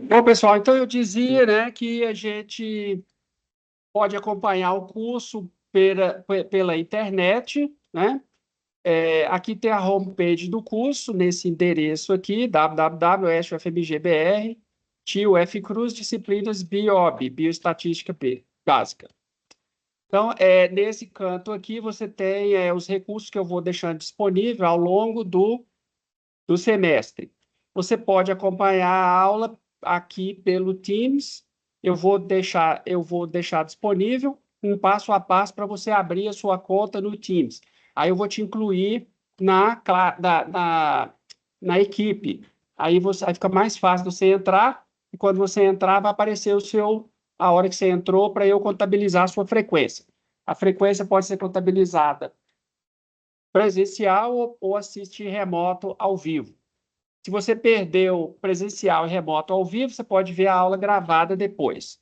Bom, pessoal, então eu dizia, né, que a gente pode acompanhar o curso pela internet, né? Aqui tem a homepage do curso, nesse endereço aqui, www.ufmbr, tio F. Cruz, disciplinas BIOB, Bioestatística Básica. Então, nesse canto aqui, você tem os recursos que eu vou deixando disponível ao longo do semestre. Você pode acompanhar a aula aqui pelo Teams. Eu vou deixar disponível um passo a passo para você abrir a sua conta no Teams. Aí eu vou te incluir na equipe. Aí fica mais fácil você entrar, e quando você entrar, vai aparecer a hora que você entrou para eu contabilizar a sua frequência. A frequência pode ser contabilizada presencial ou assistir remoto ao vivo. Se você perdeu presencial e remoto ao vivo, você pode ver a aula gravada depois.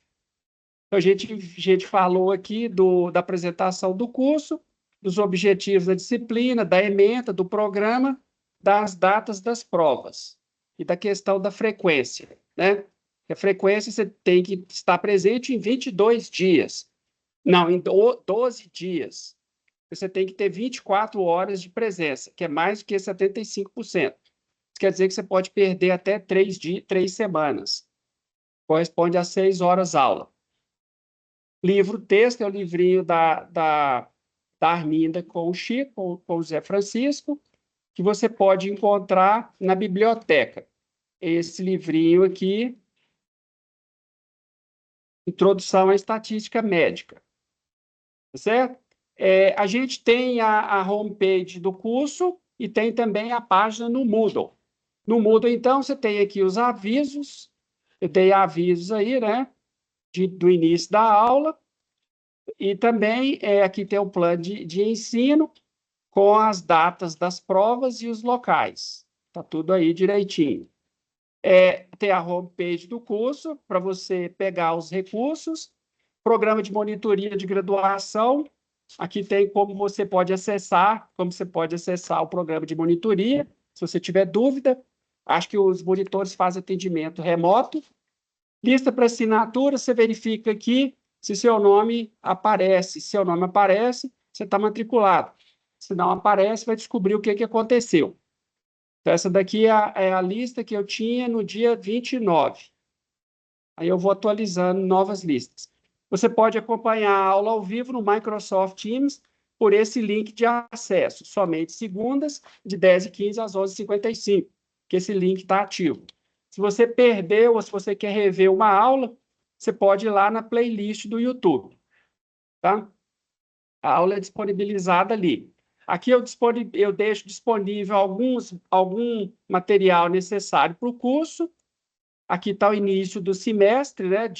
Então, a gente falou aqui da apresentação do curso, dos objetivos da disciplina, da ementa, do programa, das datas das provas e da questão da frequência, né? A frequência você tem que estar presente em 22 dias. Não, em 12 dias. Você tem que ter 24 horas de presença, que é mais do que 75%. Isso quer dizer que você pode perder até 3 semanas. Corresponde a 6 horas aula. Livro-texto é o livrinho da Arminda com o Chico, com o Zé Francisco, que você pode encontrar na biblioteca. Esse livrinho aqui, Introdução à Estatística Médica. Tá certo? A gente tem a homepage do curso e tem também a página no Moodle. No Moodle, então, você tem aqui os avisos. Eu dei avisos aí, né? Do início da aula. E também aqui tem o plano de ensino com as datas das provas e os locais. Está tudo aí direitinho. Tem a homepage do curso para você pegar os recursos. Programa de monitoria de graduação. Aqui tem como você pode acessar o programa de monitoria, se você tiver dúvida. Acho que os monitores fazem atendimento remoto. Lista para assinatura, você verifica aqui se seu nome aparece. Se seu nome aparece, você está matriculado. Se não aparece, vai descobrir o que aconteceu. Então, essa daqui é a lista que eu tinha no dia 29. Aí eu vou atualizando novas listas. Você pode acompanhar a aula ao vivo no Microsoft Teams por esse link de acesso, somente segundas, de 10h15 às 11h55, que esse link está ativo. Se você perdeu ou se você quer rever uma aula, você pode ir lá na playlist do YouTube. Tá? A aula é disponibilizada ali. Aqui eu deixo disponível algum material necessário para o curso. Aqui está o início do semestre, né?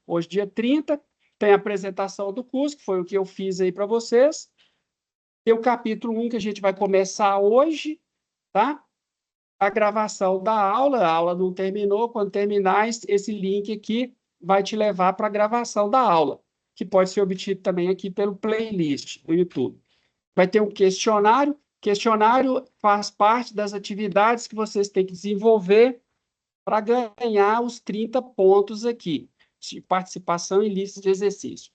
Hoje, dia 30, tem a apresentação do curso, que foi o que eu fiz aí para vocês. Tem o capítulo 1 que a gente vai começar hoje, tá? A gravação da aula, a aula não terminou. Quando terminar, esse link aqui vai te levar para a gravação da aula, que pode ser obtido também aqui pelo playlist do YouTube. Vai ter um questionário. Questionário faz parte das atividades que vocês têm que desenvolver para ganhar os 30 pontos aqui, de participação em lista de exercício.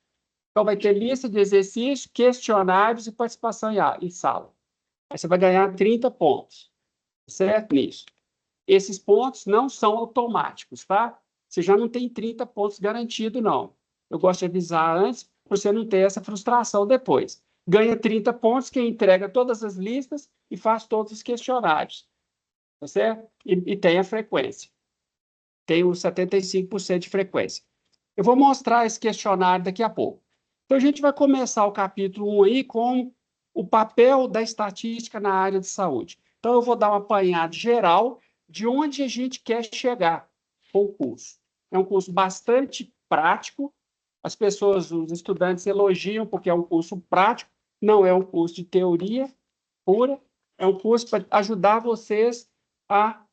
Então, vai ter lista de exercícios, questionários e participação em sala. Aí você vai ganhar 30 pontos, certo? Nisso. Esses pontos não são automáticos, tá? você já não tem 30 pontos garantido, não. Eu gosto de avisar antes, para você não ter essa frustração depois. Ganha 30 pontos quem entrega todas as listas e faz todos os questionários, tá certo? E tem a frequência. Tem os 75% de frequência. Eu vou mostrar esse questionário daqui a pouco. Então, a gente vai começar o capítulo 1 aí com o papel da estatística na área de saúde. Então, eu vou dar uma apanhada geral de onde a gente quer chegar com o curso. É um curso bastante prático. As pessoas, os estudantes elogiam porque é um curso prático, não é um curso de teoria pura, é um curso para ajudar vocês a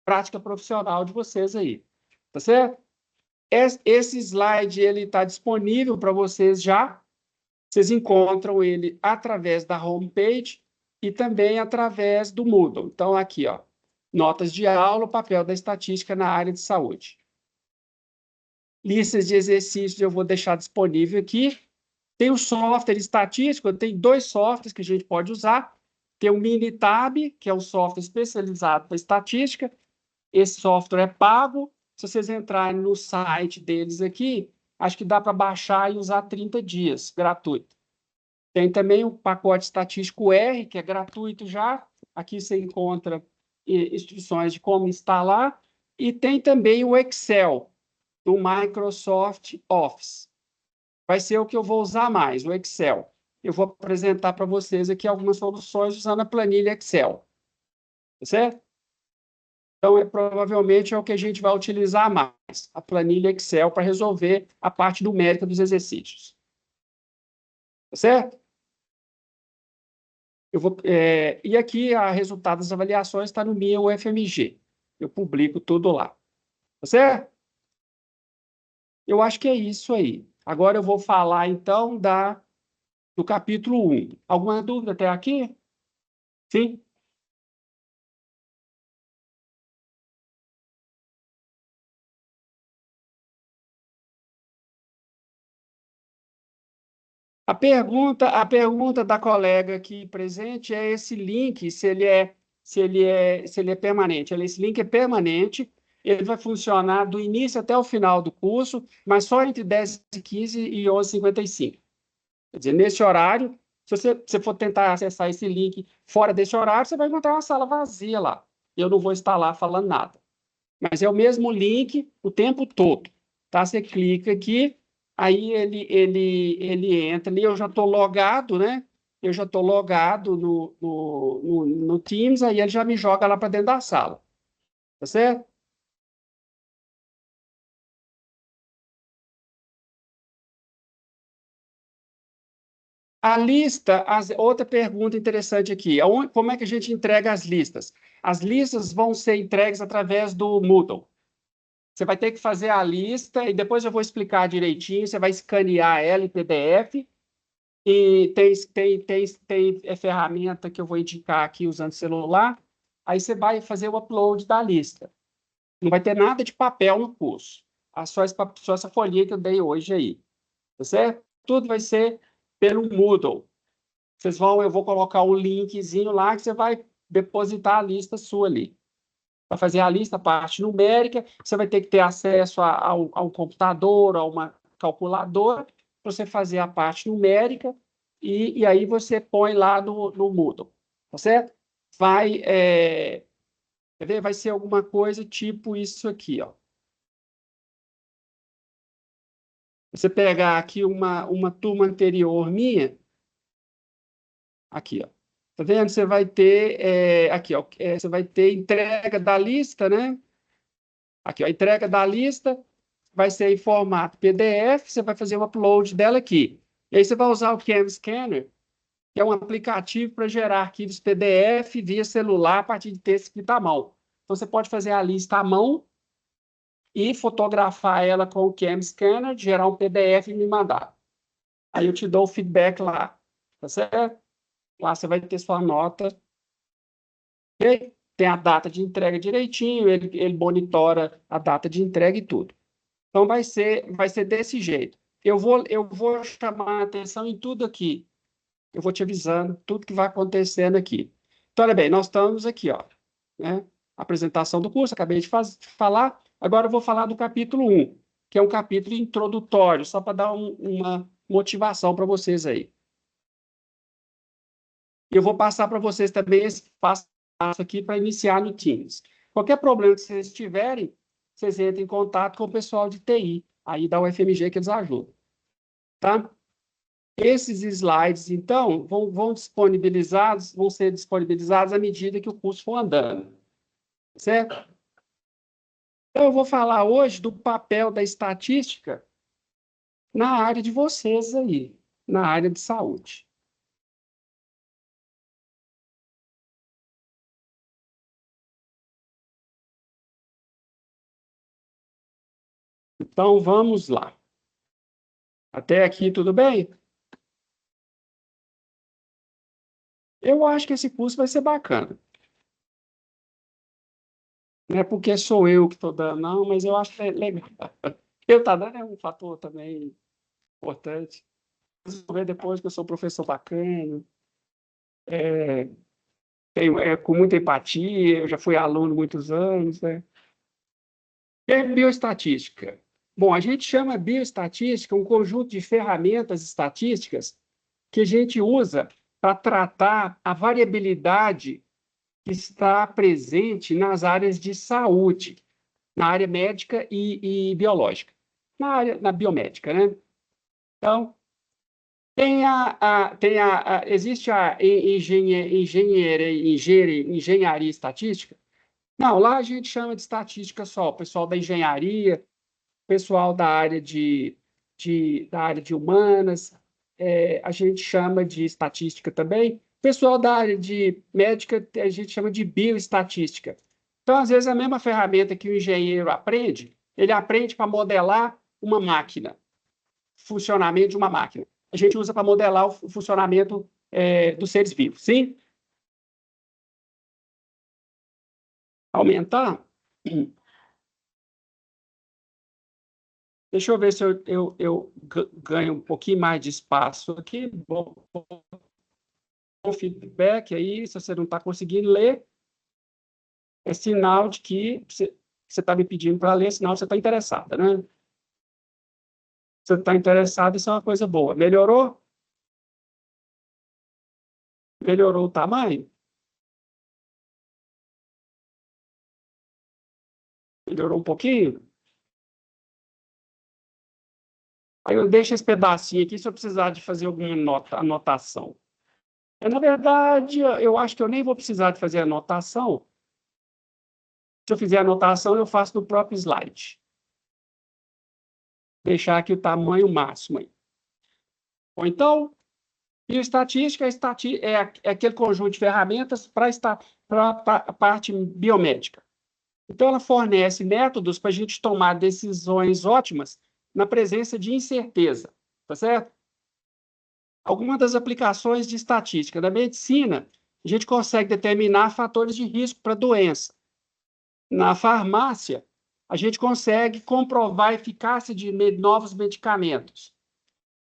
prática profissional de vocês aí. Tá certo? Esse slide ele está disponível para vocês já. Vocês encontram ele através da homepage e também através do Moodle. Então, aqui, ó, notas de aula, o papel da estatística na área de saúde. Listas de exercícios eu vou deixar disponível aqui. Tem o software estatístico, tem 2 softwares que a gente pode usar. Tem o Minitab, que é um software especializado para estatística. Esse software é pago. Se vocês entrarem no site deles aqui, acho que dá para baixar e usar 30 dias, gratuito. Tem também o pacote estatístico R, que é gratuito já. Aqui você encontra instruções de como instalar. E tem também o Excel, do Microsoft Office. Vai ser o que eu vou usar mais, o Excel. Eu vou apresentar para vocês aqui algumas soluções usando a planilha Excel. Tá certo? Então, provavelmente é o que a gente vai utilizar mais, a planilha Excel, para resolver a parte numérica dos exercícios. Tá certo? E aqui, o resultado das avaliações está no meu UFMG. Eu publico tudo lá. Tá certo? Eu acho que é isso aí. Agora eu vou falar, então, do capítulo 1. Alguma dúvida até aqui? Sim? A pergunta da colega aqui presente é esse link, se ele é permanente. Esse link é permanente, ele vai funcionar do início até o final do curso, mas só entre 10h15 e 11h55. Quer dizer, nesse horário, se você for tentar acessar esse link fora desse horário, você vai encontrar uma sala vazia lá. Eu não vou estar lá falando nada. Mas é o mesmo link o tempo todo. Tá? Você clica aqui, aí ele entra ali, eu já estou logado, né? Eu já estou logado no Teams, aí ele já me joga lá para dentro da sala. Tá certo? A lista, outra pergunta interessante aqui, como é que a gente entrega as listas? As listas vão ser entregues através do Moodle. Você vai ter que fazer a lista e depois eu vou explicar direitinho. Você vai escanear ela em PDF e tem ferramenta que eu vou indicar aqui usando celular. Aí você vai fazer o upload da lista. Não vai ter nada de papel no curso. Só essa folhinha que eu dei hoje aí. Tá certo? Tudo vai ser pelo Moodle. Eu vou colocar um linkzinho lá que você vai depositar a lista sua ali. Para fazer a lista, a parte numérica, você vai ter que ter acesso a um computador, a uma calculadora, para você fazer a parte numérica, e aí você põe lá no Moodle, tá certo? Quer ver? Vai ser alguma coisa tipo isso aqui, ó. Você pegar aqui uma turma anterior minha, aqui, ó. Tá vendo? Você vai ter, aqui, ó, você vai ter entrega da lista, né? Aqui, ó, a entrega da lista vai ser em formato PDF, você vai fazer o upload dela aqui. E aí você vai usar o Cam Scanner, que é um aplicativo para gerar arquivos PDF via celular a partir de texto escrito à mão. Então você pode fazer a lista à mão e fotografar ela com o Cam Scanner, gerar um PDF e me mandar. Aí eu te dou o feedback lá, tá certo? Lá você vai ter sua nota, ok? Tem a data de entrega direitinho, ele monitora a data de entrega e tudo. Então, vai ser desse jeito. Eu vou chamar a atenção em tudo aqui. Eu vou te avisando tudo que vai acontecendo aqui. Então, olha bem, nós estamos aqui, ó, né? Apresentação do curso, acabei de falar. Agora eu vou falar do capítulo 1, que é um capítulo introdutório, só para dar uma motivação para vocês aí. E eu vou passar para vocês também esse passo a passo aqui para iniciar no Teams. Qualquer problema que vocês tiverem, vocês entrem em contato com o pessoal de TI, aí da UFMG que eles ajudam. Tá? Esses slides, então, vão ser disponibilizados à medida que o curso for andando. Certo? Então, eu vou falar hoje do papel da estatística na área de vocês aí, na área de saúde. Então, vamos lá. Até aqui, tudo bem? Eu acho que esse curso vai ser bacana. Não é porque sou eu que estou dando, não, mas eu acho que é legal. Eu estar dando é um fator também importante. Vocês vão ver depois que eu sou professor bacana, com muita empatia, eu já fui aluno muitos anos, né? É bioestatística. Bom, a gente chama bioestatística um conjunto de ferramentas estatísticas que a gente usa para tratar a variabilidade que está presente nas áreas de saúde, na área médica e biológica, na biomédica, né? Então, existe a engenharia estatística. Não, lá a gente chama de estatística só, o pessoal da engenharia, pessoal da área de humanas, a gente chama de estatística também. Pessoal da área de médica, a gente chama de bioestatística. Então, às vezes, a mesma ferramenta que o engenheiro aprende, ele aprende para modelar uma máquina, funcionamento de uma máquina. A gente usa para modelar o funcionamento dos seres vivos, sim? Aumentar? Deixa eu ver se eu ganho um pouquinho mais de espaço aqui. Bom feedback aí, se você não está conseguindo ler, é sinal de que você está me pedindo para ler, é sinal que você está interessada, né? Se você está interessado, isso é uma coisa boa. Melhorou? Melhorou o tamanho? Melhorou um pouquinho? Aí eu deixo esse pedacinho aqui se eu precisar de fazer alguma anotação. Na verdade, eu acho que eu nem vou precisar de fazer anotação. Se eu fizer anotação, eu faço no próprio slide. Deixar aqui o tamanho máximo aí. Ou então, bioestatística é aquele conjunto de ferramentas para a parte biomédica. Então, ela fornece métodos para a gente tomar decisões ótimas na presença de incerteza, tá certo? Algumas das aplicações de estatística da medicina, a gente consegue determinar fatores de risco para a doença. Na farmácia, a gente consegue comprovar a eficácia de novos medicamentos.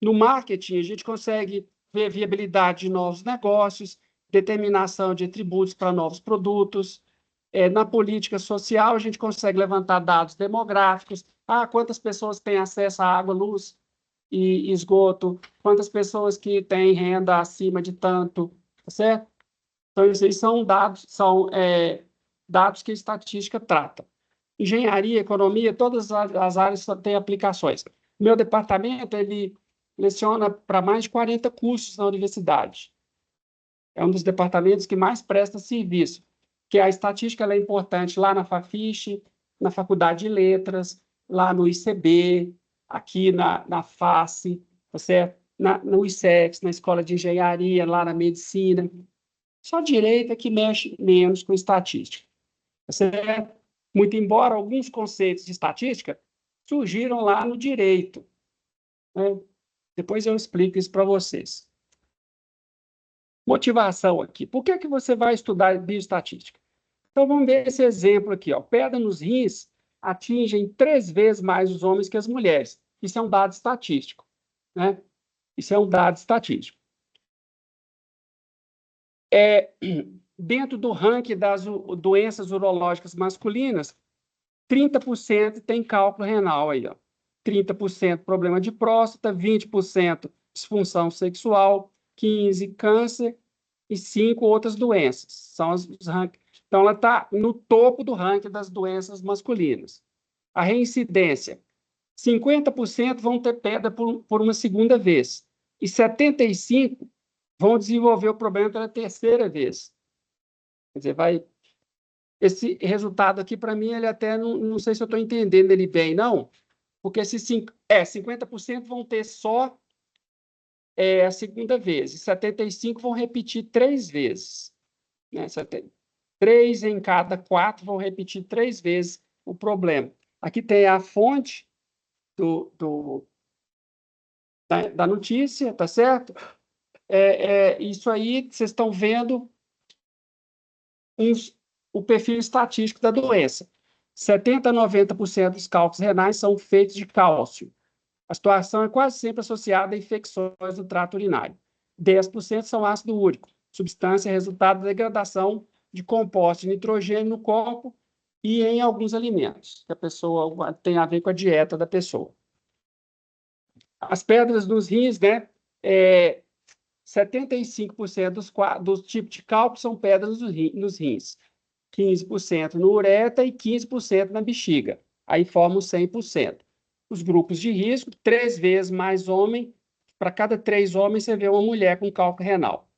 No marketing, a gente consegue ver viabilidade de novos negócios, determinação de tributos para novos produtos. Na política social, a gente consegue levantar dados demográficos. Quantas pessoas têm acesso à água, luz e esgoto? Quantas pessoas que têm renda acima de tanto? Tá certo? Então, isso aí são dados que a estatística trata. Engenharia, economia, todas as áreas têm aplicações. Meu departamento, ele leciona para mais de 40 cursos na universidade. É um dos departamentos que mais presta serviço, que a estatística ela é importante lá na Fafiche, na Faculdade de Letras, lá no ICB, aqui na FACE, tá certo? No ICEX, na Escola de Engenharia, lá na Medicina. Só direito é que mexe menos com estatística, tá certo? Muito embora alguns conceitos de estatística surgiram lá no direito, né? Depois eu explico isso para vocês. Motivação aqui. Por que você vai estudar bioestatística? Então, vamos ver esse exemplo aqui. Pedra nos rins atingem 3 vezes mais os homens que as mulheres. Isso é um dado estatístico, né? Isso é um dado estatístico. Dentro do ranking das doenças urológicas masculinas, 30% tem cálculo renal aí, ó. 30% problema de próstata, 20% disfunção sexual, 15% câncer e 5% outras doenças. São os rankings. Então, ela está no topo do ranking das doenças masculinas. A reincidência, 50% vão ter pedra por uma segunda vez e 75% vão desenvolver o problema pela terceira vez. Quer dizer, esse resultado aqui, para mim, ele até não sei se eu estou entendendo ele bem, não, porque 50% vão ter só a segunda vez, e 75% vão repetir 3 vezes. Né? 3 em cada 4 vão repetir 3 vezes o problema. Aqui tem a fonte da notícia, tá certo? Isso aí, vocês estão vendo o perfil estatístico da doença. 70% a 90% dos cálculos renais são feitos de cálcio. A situação é quase sempre associada a infecções do trato urinário. 10% são ácido úrico, substância resultado da degradação de compostos de nitrogênio no corpo e em alguns alimentos, que a pessoa tem a ver com a dieta da pessoa. As pedras nos rins, né? 75% dos tipos de cálculo são pedras nos rins. 15% no uretra e 15% na bexiga. Aí formam 100%. Os grupos de risco, 3 vezes mais homem, para cada 3 homens você vê uma mulher com cálculo renal.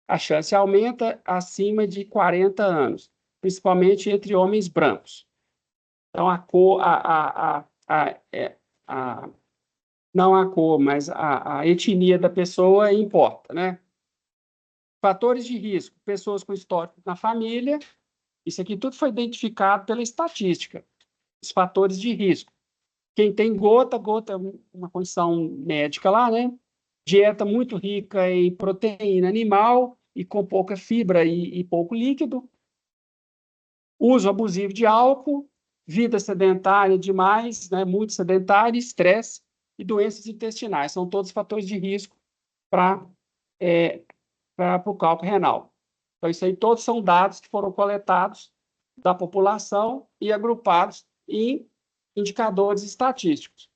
A chance aumenta acima de 40 anos, principalmente entre homens brancos. Então, não a cor, mas a etnia da pessoa importa, né? Fatores de risco, pessoas com histórico na família, isso aqui tudo foi identificado pela estatística. Os fatores de risco. Quem tem gota é uma condição médica lá, né? Dieta muito rica em proteína animal e com pouca fibra e pouco líquido. Uso abusivo de álcool, vida sedentária demais, né? Muito sedentária, estresse e doenças intestinais. São todos fatores de risco para o cálculo renal. Então, isso aí todos são dados que foram coletados da população e agrupados em indicadores estatísticos.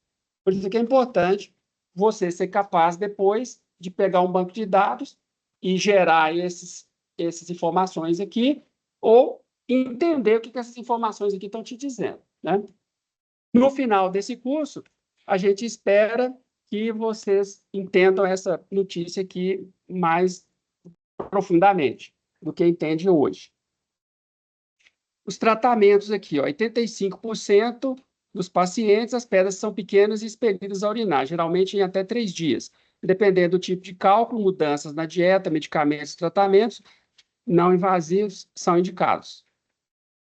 Por isso que é importante você ser capaz, depois, de pegar um banco de dados e gerar essas informações aqui, ou entender o que essas informações aqui estão te dizendo. Né? No final desse curso, a gente espera que vocês entendam essa notícia aqui mais profundamente do que entende hoje. Os tratamentos aqui, ó, 85% dos pacientes, as pedras são pequenas e expelidas a urinar, geralmente em até 3 dias. Dependendo do tipo de cálculo, mudanças na dieta, medicamentos, tratamentos não invasivos são indicados.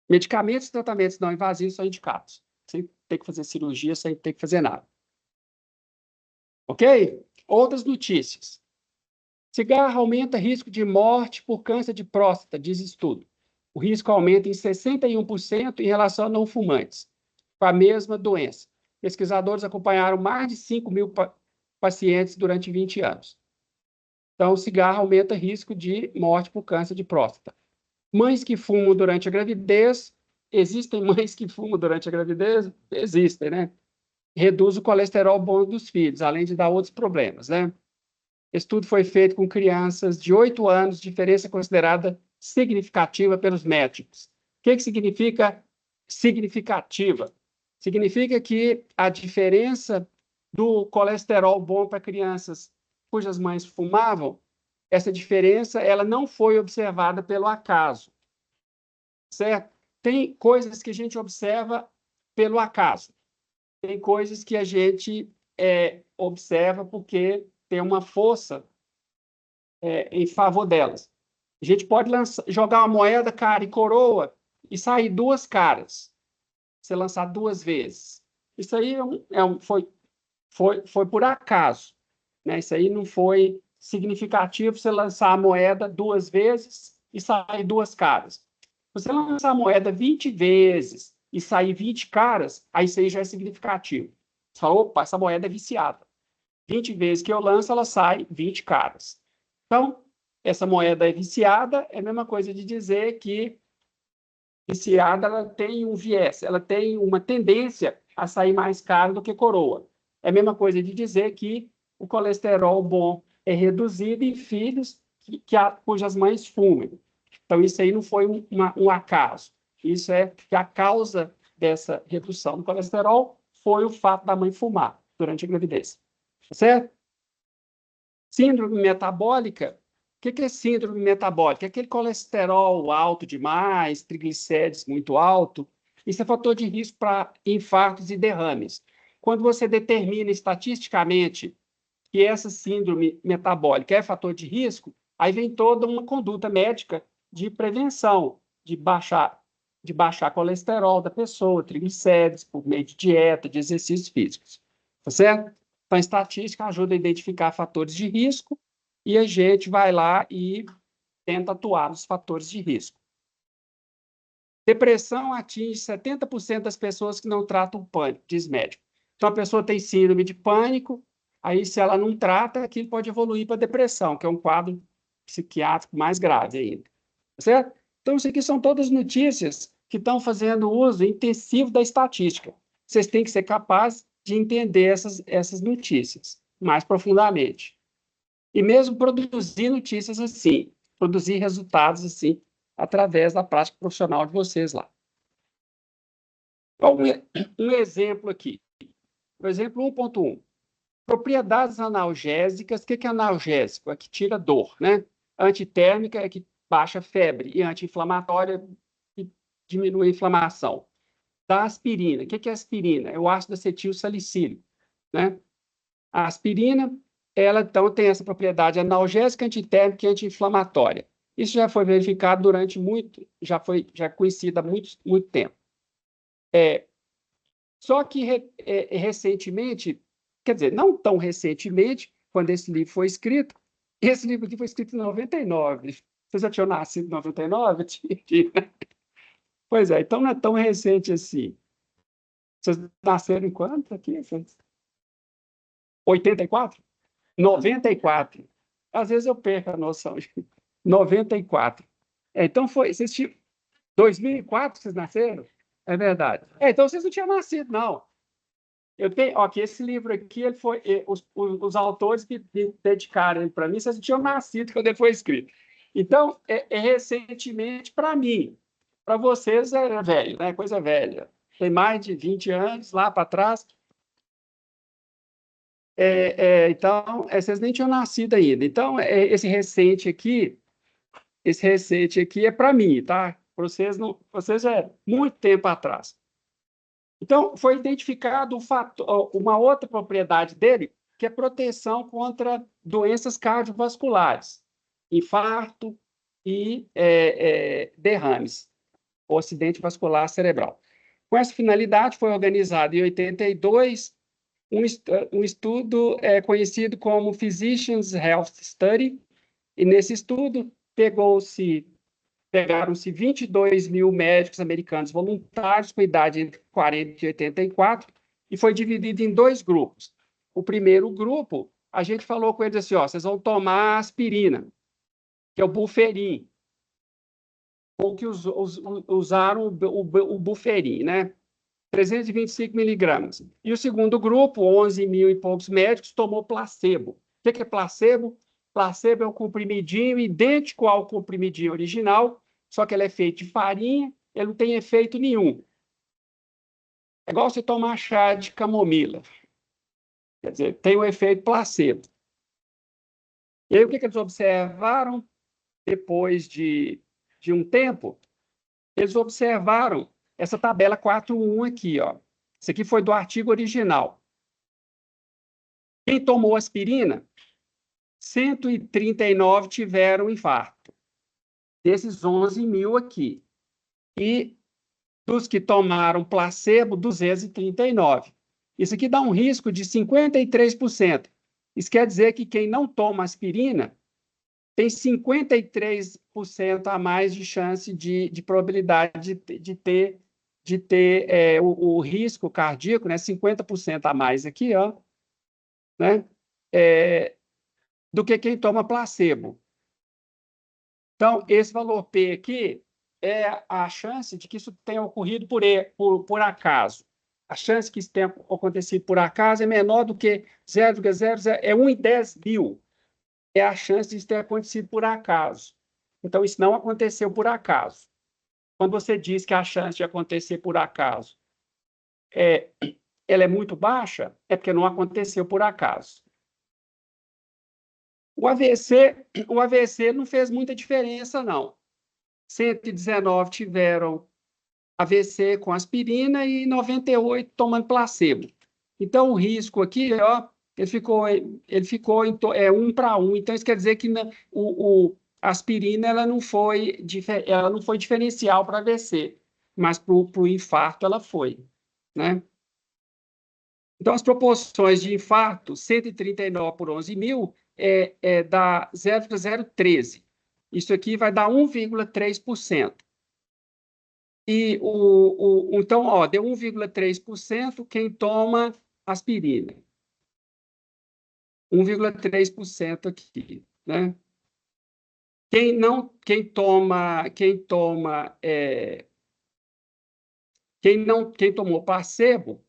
Medicamentos e tratamentos não invasivos são indicados, sem ter que fazer cirurgia, sem ter que fazer nada. Ok? Outras notícias. Cigarro aumenta risco de morte por câncer de próstata, diz estudo. O risco aumenta em 61% em relação a não fumantes, com a mesma doença. Pesquisadores acompanharam mais de 5.000 pacientes durante 20 anos. Então, o cigarro aumenta o risco de morte por câncer de próstata. Mães que fumam durante a gravidez, existem mães que fumam durante a gravidez? Existem, né? Reduz o colesterol bom dos filhos, além de dar outros problemas, né? Estudo foi feito com crianças de 8 anos, diferença considerada significativa pelos médicos. O que significa significativa? Significa que a diferença do colesterol bom para crianças cujas mães fumavam, essa diferença ela não foi observada pelo acaso, certo? Tem coisas que a gente observa pelo acaso, tem coisas que a gente observa porque tem uma força em favor delas. A gente pode jogar uma moeda cara e coroa e sair 2 caras. Você lançar 2 vezes. Isso aí foi por acaso. Né? Isso aí não foi significativo você lançar a moeda 2 vezes e sair 2 caras. Se você lançar a moeda 20 vezes e sair 20 caras, aí isso aí já é significativo. Você fala, opa, essa moeda é viciada. 20 vezes que eu lanço, ela sai 20 caras. Então, essa moeda é viciada, é a mesma coisa de dizer que viciada, ela tem um viés, ela tem uma tendência a sair mais caro do que coroa. É a mesma coisa de dizer que o colesterol bom é reduzido em filhos cujas mães fumem. Então, isso aí não foi um acaso. Isso é que a causa dessa redução do colesterol foi o fato da mãe fumar durante a gravidez. Certo? Síndrome metabólica. O que é síndrome metabólica? É aquele colesterol alto demais, triglicérides muito alto. Isso é fator de risco para infartos e derrames. Quando você determina estatisticamente que essa síndrome metabólica é fator de risco, aí vem toda uma conduta médica de prevenção, de baixar colesterol da pessoa, triglicérides, por meio de dieta, de exercícios físicos. Tá certo? Então, a estatística ajuda a identificar fatores de risco e a gente vai lá e tenta atuar nos fatores de risco. Depressão atinge 70% das pessoas que não tratam pânico, diz médico. Então, a pessoa tem síndrome de pânico, aí, se ela não trata, aquilo pode evoluir para depressão, que é um quadro psiquiátrico mais grave ainda. Certo? Então, isso aqui são todas notícias que estão fazendo uso intensivo da estatística. Vocês têm que ser capazes de entender essas notícias mais profundamente. E mesmo produzir notícias assim, produzir resultados assim, através da prática profissional de vocês lá. Um exemplo aqui. O exemplo 1.1. Propriedades analgésicas. O que é analgésico? É que tira dor, né? Antitérmica é que baixa febre. E anti-inflamatória é que diminui a inflamação. Da aspirina. O que é aspirina? É o ácido acetil salicílico, né? A aspirina, ela então tem essa propriedade analgésica, antitérmica e anti-inflamatória. Isso já foi verificado durante já é conhecido há muito tempo. Só que recentemente, quer dizer, não tão recentemente, quando esse livro foi escrito, esse livro aqui foi escrito em 99. Vocês já tinham nascido em 99? Tinha. Pois é, então não é tão recente assim. Vocês nasceram em quanto aqui? 84? 94. Às vezes eu perco a noção. 94. Então foi. 2004 vocês nasceram? É verdade. Então vocês não tinham nascido, não. Eu tenho, ó, que esse livro aqui, ele foi, os autores que dedicaram ele para mim, vocês não tinham nascido quando ele foi escrito. Então, recentemente para mim. Para vocês é velho, né? Coisa velha. Tem mais de 20 anos lá para trás. Então, vocês nem tinham nascido ainda. Então, esse recente aqui é para mim, tá? Para vocês não, vocês é muito tempo atrás. Então, foi identificado uma outra propriedade dele, que é proteção contra doenças cardiovasculares, infarto e derrames, ou acidente vascular cerebral. Com essa finalidade, foi organizado em 82 um estudo conhecido como Physicians Health Study, e nesse estudo pegaram-se 22 mil médicos americanos voluntários com idade entre 40 e 84 e foi dividido em dois grupos. O primeiro grupo, a gente falou com eles assim, ó, vocês vão tomar aspirina, que é o Buferin, ou que usaram o Buferin, né? 325 miligramas. E o segundo grupo, 11 mil e poucos médicos, tomou placebo. O que é placebo? Placebo é um comprimidinho idêntico ao comprimidinho original, só que ele é feito de farinha, ele não tem efeito nenhum. É igual você tomar chá de camomila. Quer dizer, tem o efeito placebo. E aí, o que eles observaram depois de um tempo? Eles observaram essa tabela 4.1 aqui, ó. Isso aqui foi do artigo original. Quem tomou aspirina, 139 tiveram infarto. Desses 11 mil aqui. E dos que tomaram placebo, 239. Isso aqui dá um risco de 53%. Isso quer dizer que quem não toma aspirina tem 53% a mais de chance de probabilidade de ter o risco cardíaco, né? 50% a mais aqui, ó, né? Do que quem toma placebo. Então, esse valor P aqui é a chance de que isso tenha ocorrido por acaso. A chance que isso tenha acontecido por acaso é menor do que 0,00, é 1 em 10 mil. É a chance de isso ter acontecido por acaso. Então, isso não aconteceu por acaso. Quando você diz que a chance de acontecer por acaso é, ela é muito baixa, é porque não aconteceu por acaso. O AVC não fez muita diferença, não. 119 tiveram AVC com aspirina e 98 tomando placebo. Então, o risco aqui, ó, ele ficou 1 para 1. Então, isso quer dizer que a aspirina ela não foi diferencial para AVC, mas para o infarto ela foi, né? Então, as proporções de infarto, 139 por 11 mil, dá 0,013. Isso aqui vai dar 1,3%. E então, ó, deu 1,3% quem toma aspirina. 1,3% aqui, né? Quem tomou placebo,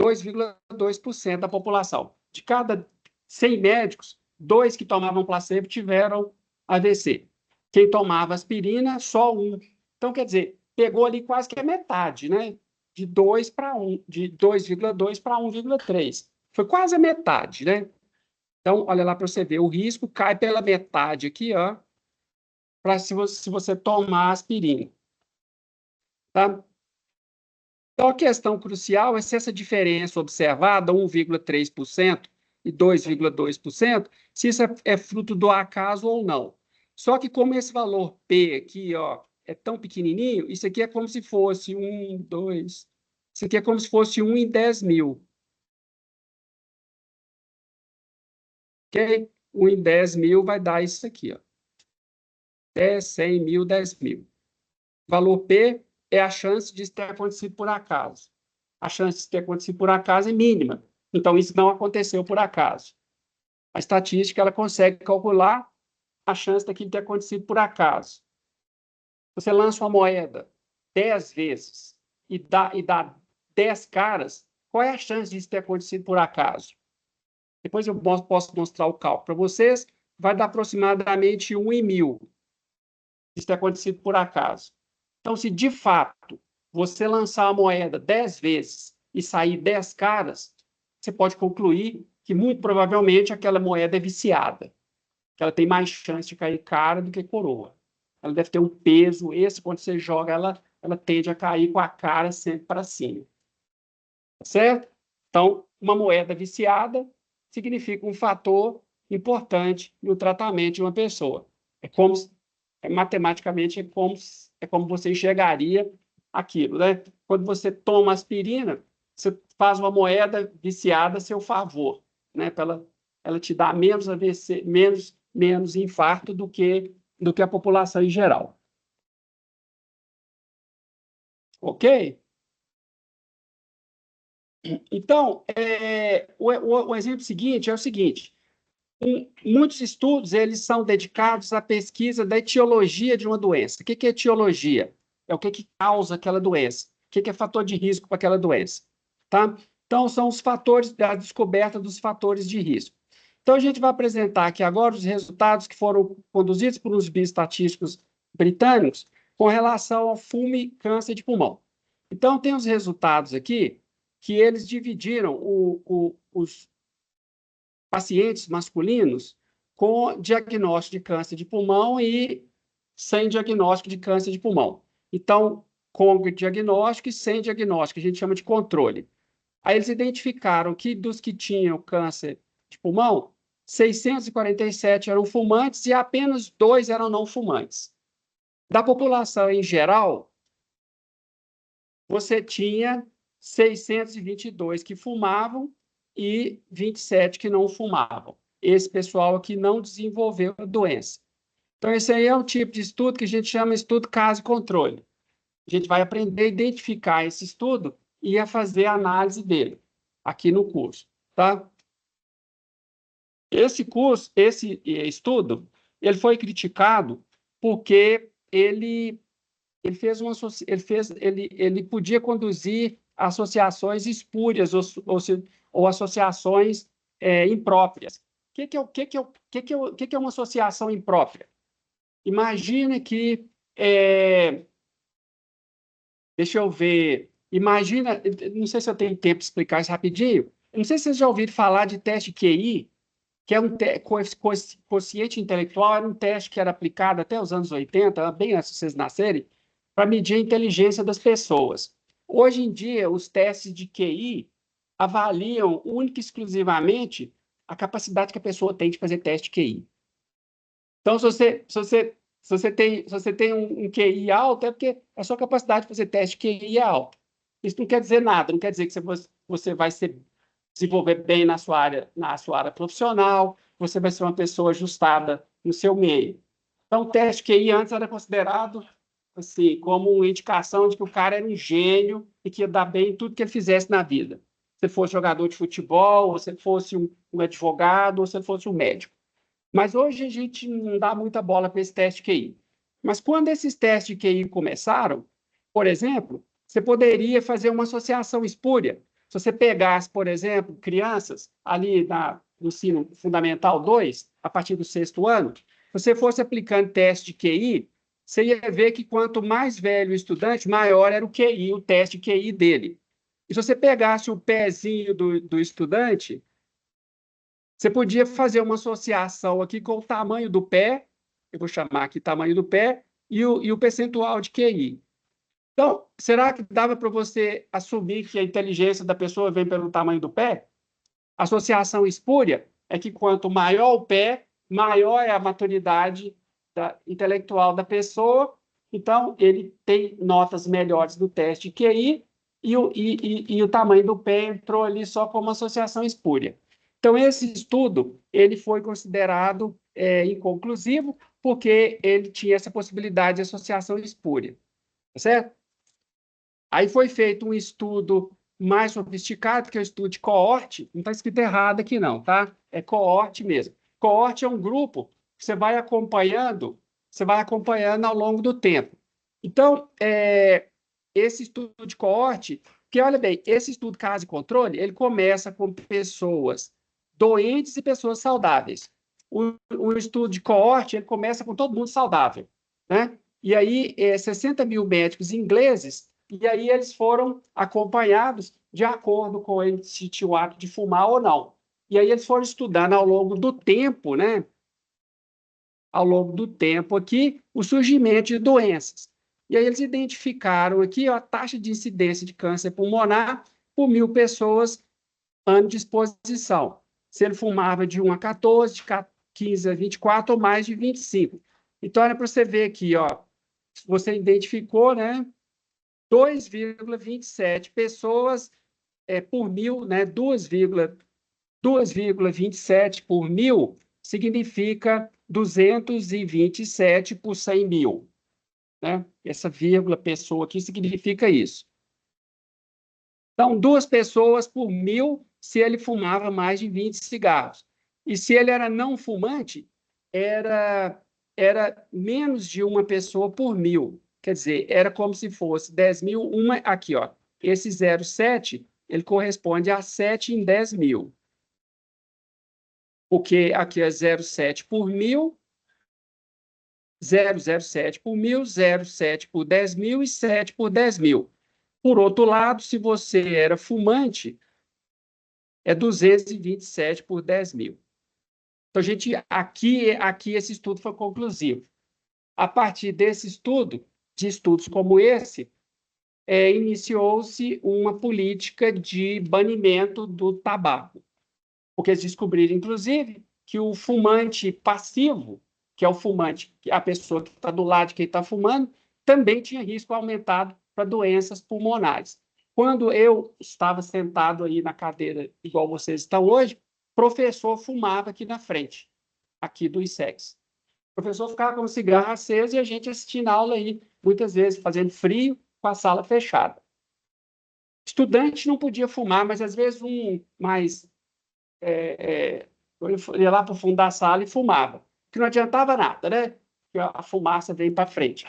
2,2% da população. De cada 100 médicos, 2 que tomavam placebo tiveram AVC. Quem tomava aspirina, só 1. Então, quer dizer, pegou ali quase que a metade, né? De 2 para 1, de 2,2 para 1,3. Foi quase a metade, né? Então, olha lá para você ver, o risco cai pela metade aqui, ó, para se você tomar aspirina. Tá? Então, a questão crucial é se essa diferença observada, 1,3% e 2,2%, se isso é fruto do acaso ou não. Só que como esse valor P aqui, ó, é tão pequenininho, isso aqui é como se fosse 1, 2... Isso aqui é como se fosse 1 em 10 mil. Ok? 1 em 10 mil vai dar isso aqui, ó. 10, 100 mil, 10 mil. Valor P é a chance de isso ter acontecido por acaso. A chance de isso ter acontecido por acaso é mínima. Então, isso não aconteceu por acaso. A estatística ela consegue calcular a chance daquilo ter acontecido por acaso. Você lança uma moeda 10 vezes e dá 10 caras, qual é a chance disso ter acontecido por acaso? Depois eu posso mostrar o cálculo para vocês. Vai dar aproximadamente 1 em 1000. Isso ter acontecido por acaso. Então, se de fato você lançar a moeda 10 vezes e sair 10 caras, você pode concluir que muito provavelmente aquela moeda é viciada, que ela tem mais chance de cair cara do que coroa. Ela deve ter um peso, esse quando você joga, ela tende a cair com a cara sempre para cima. Certo? Então, uma moeda viciada significa um fator importante no tratamento de uma pessoa. Matematicamente, é como você enxergaria aquilo, né? Quando você toma aspirina, você faz uma moeda viciada a seu favor, né? Para ela te dar menos AVC, menos infarto do que a população em geral. Ok? Então, o exemplo seguinte é o seguinte: muitos estudos eles são dedicados à pesquisa da etiologia de uma doença. O que é etiologia? É o que causa aquela doença. O que é fator de risco para aquela doença. Tá? Então, são os fatores da descoberta dos fatores de risco. Então, a gente vai apresentar aqui agora os resultados que foram conduzidos por uns bioestatísticos britânicos com relação ao fumo e câncer de pulmão. Então, tem os resultados aqui que eles dividiram os pacientes masculinos com diagnóstico de câncer de pulmão e sem diagnóstico de câncer de pulmão. Então, com diagnóstico e sem diagnóstico, a gente chama de controle. Aí eles identificaram que dos que tinham câncer de pulmão, 647 eram fumantes e apenas 2 eram não fumantes. Da população em geral, você tinha 622 que fumavam e 27 que não fumavam. Esse pessoal aqui não desenvolveu a doença. Então, esse aí é um tipo de estudo que a gente chama de estudo caso e controle. A gente vai aprender a identificar esse estudo e a fazer a análise dele aqui no curso, tá? Esse estudo, ele foi criticado porque ele podia conduzir associações espúrias ou associações impróprias. O que é uma associação imprópria? Imagina que, deixa eu ver, imagina, não sei se eu tenho tempo de explicar isso rapidinho, não sei se vocês já ouviram falar de teste QI, que é quociente intelectual, era um teste que era aplicado até os anos 80, bem antes de vocês nascerem, para medir a inteligência das pessoas. Hoje em dia, os testes de QI avaliam única e exclusivamente a capacidade que a pessoa tem de fazer teste de QI. Então, se você tem um QI alto, é porque a sua capacidade de fazer teste de QI é alta. Isso não quer dizer nada, não quer dizer que você vai desenvolver bem na sua área profissional, você vai ser uma pessoa ajustada no seu meio. Então, o teste QI antes era considerado assim, como uma indicação de que o cara era um gênio e que ia dar bem em tudo que ele fizesse na vida. Se fosse jogador de futebol, ou se fosse um advogado, ou se fosse um médico. Mas hoje a gente não dá muita bola para esse teste de QI. Mas quando esses testes de QI começaram, por exemplo, você poderia fazer uma associação espúria. Se você pegasse, por exemplo, crianças ali no ensino fundamental 2, a partir do 6º ano, se você fosse aplicando teste de QI, você ia ver que quanto mais velho o estudante, maior era o QI, o teste de QI dele. E se você pegasse o pezinho do estudante, você podia fazer uma associação aqui com o tamanho do pé, eu vou chamar aqui tamanho do pé, e o percentual de QI. Então, será que dava para você assumir que a inteligência da pessoa vem pelo tamanho do pé? A associação espúria é que quanto maior o pé, maior é a maturidade intelectual da pessoa, então ele tem notas melhores no teste de QI e o tamanho do pé entrou ali só como associação espúria. Então, esse estudo ele foi considerado inconclusivo, porque ele tinha essa possibilidade de associação espúria, tá certo? Aí foi feito um estudo mais sofisticado, que é o estudo de coorte, não está escrito errado aqui não, tá? É coorte mesmo. Coorte é um grupo que você vai acompanhando ao longo do tempo. Então, esse estudo de coorte, que olha bem, esse estudo caso e controle, ele começa com pessoas doentes e pessoas saudáveis. O estudo de coorte, ele começa com todo mundo saudável, né? E aí, 60 mil médicos ingleses, e aí eles foram acompanhados de acordo com ele se tinha o hábito de fumar ou não. E aí eles foram estudando ao longo do tempo, né? Ao longo do tempo aqui, o surgimento de doenças. E aí eles identificaram aqui ó, a taxa de incidência de câncer pulmonar por 1.000 pessoas, ano de exposição. Se ele fumava de 1 a 14, de 15 a 24 ou mais de 25. Então, olha para você ver aqui, ó, você identificou, né, 2,27 pessoas por 1.000, né, 2,27 por 1.000 significa 227 por 100 mil. Né? Essa vírgula pessoa aqui significa isso. Então, 2 pessoas por 1.000 se ele fumava mais de 20 cigarros. E se ele era não fumante, era menos de uma pessoa por 1.000. Quer dizer, era como se fosse 10.000, uma aqui, ó. Esse 0,7, ele corresponde a 7 em 10.000. Porque aqui é 0,7 por 1.000, 0,07 por 1.000, 0,7 por 10.000 e 7 por 10.000. Por outro lado, se você era fumante, é 227 por 10.000. Então, gente, aqui esse estudo foi conclusivo. A partir desse estudo, de estudos como esse, iniciou-se uma política de banimento do tabaco. Porque eles descobriram, inclusive, que o fumante passivo, que é o fumante, a pessoa que está do lado de quem está fumando, também tinha risco aumentado para doenças pulmonares. Quando eu estava sentado aí na cadeira, igual vocês estão hoje, o professor fumava aqui na frente, aqui do ISEX. O professor ficava com o cigarro aceso e a gente assistindo a aula aí, muitas vezes fazendo frio, com a sala fechada. Estudante não podia fumar, mas às vezes eu ia lá para o fundo da sala e fumava, que não adiantava nada, né? que a fumaça vem para frente.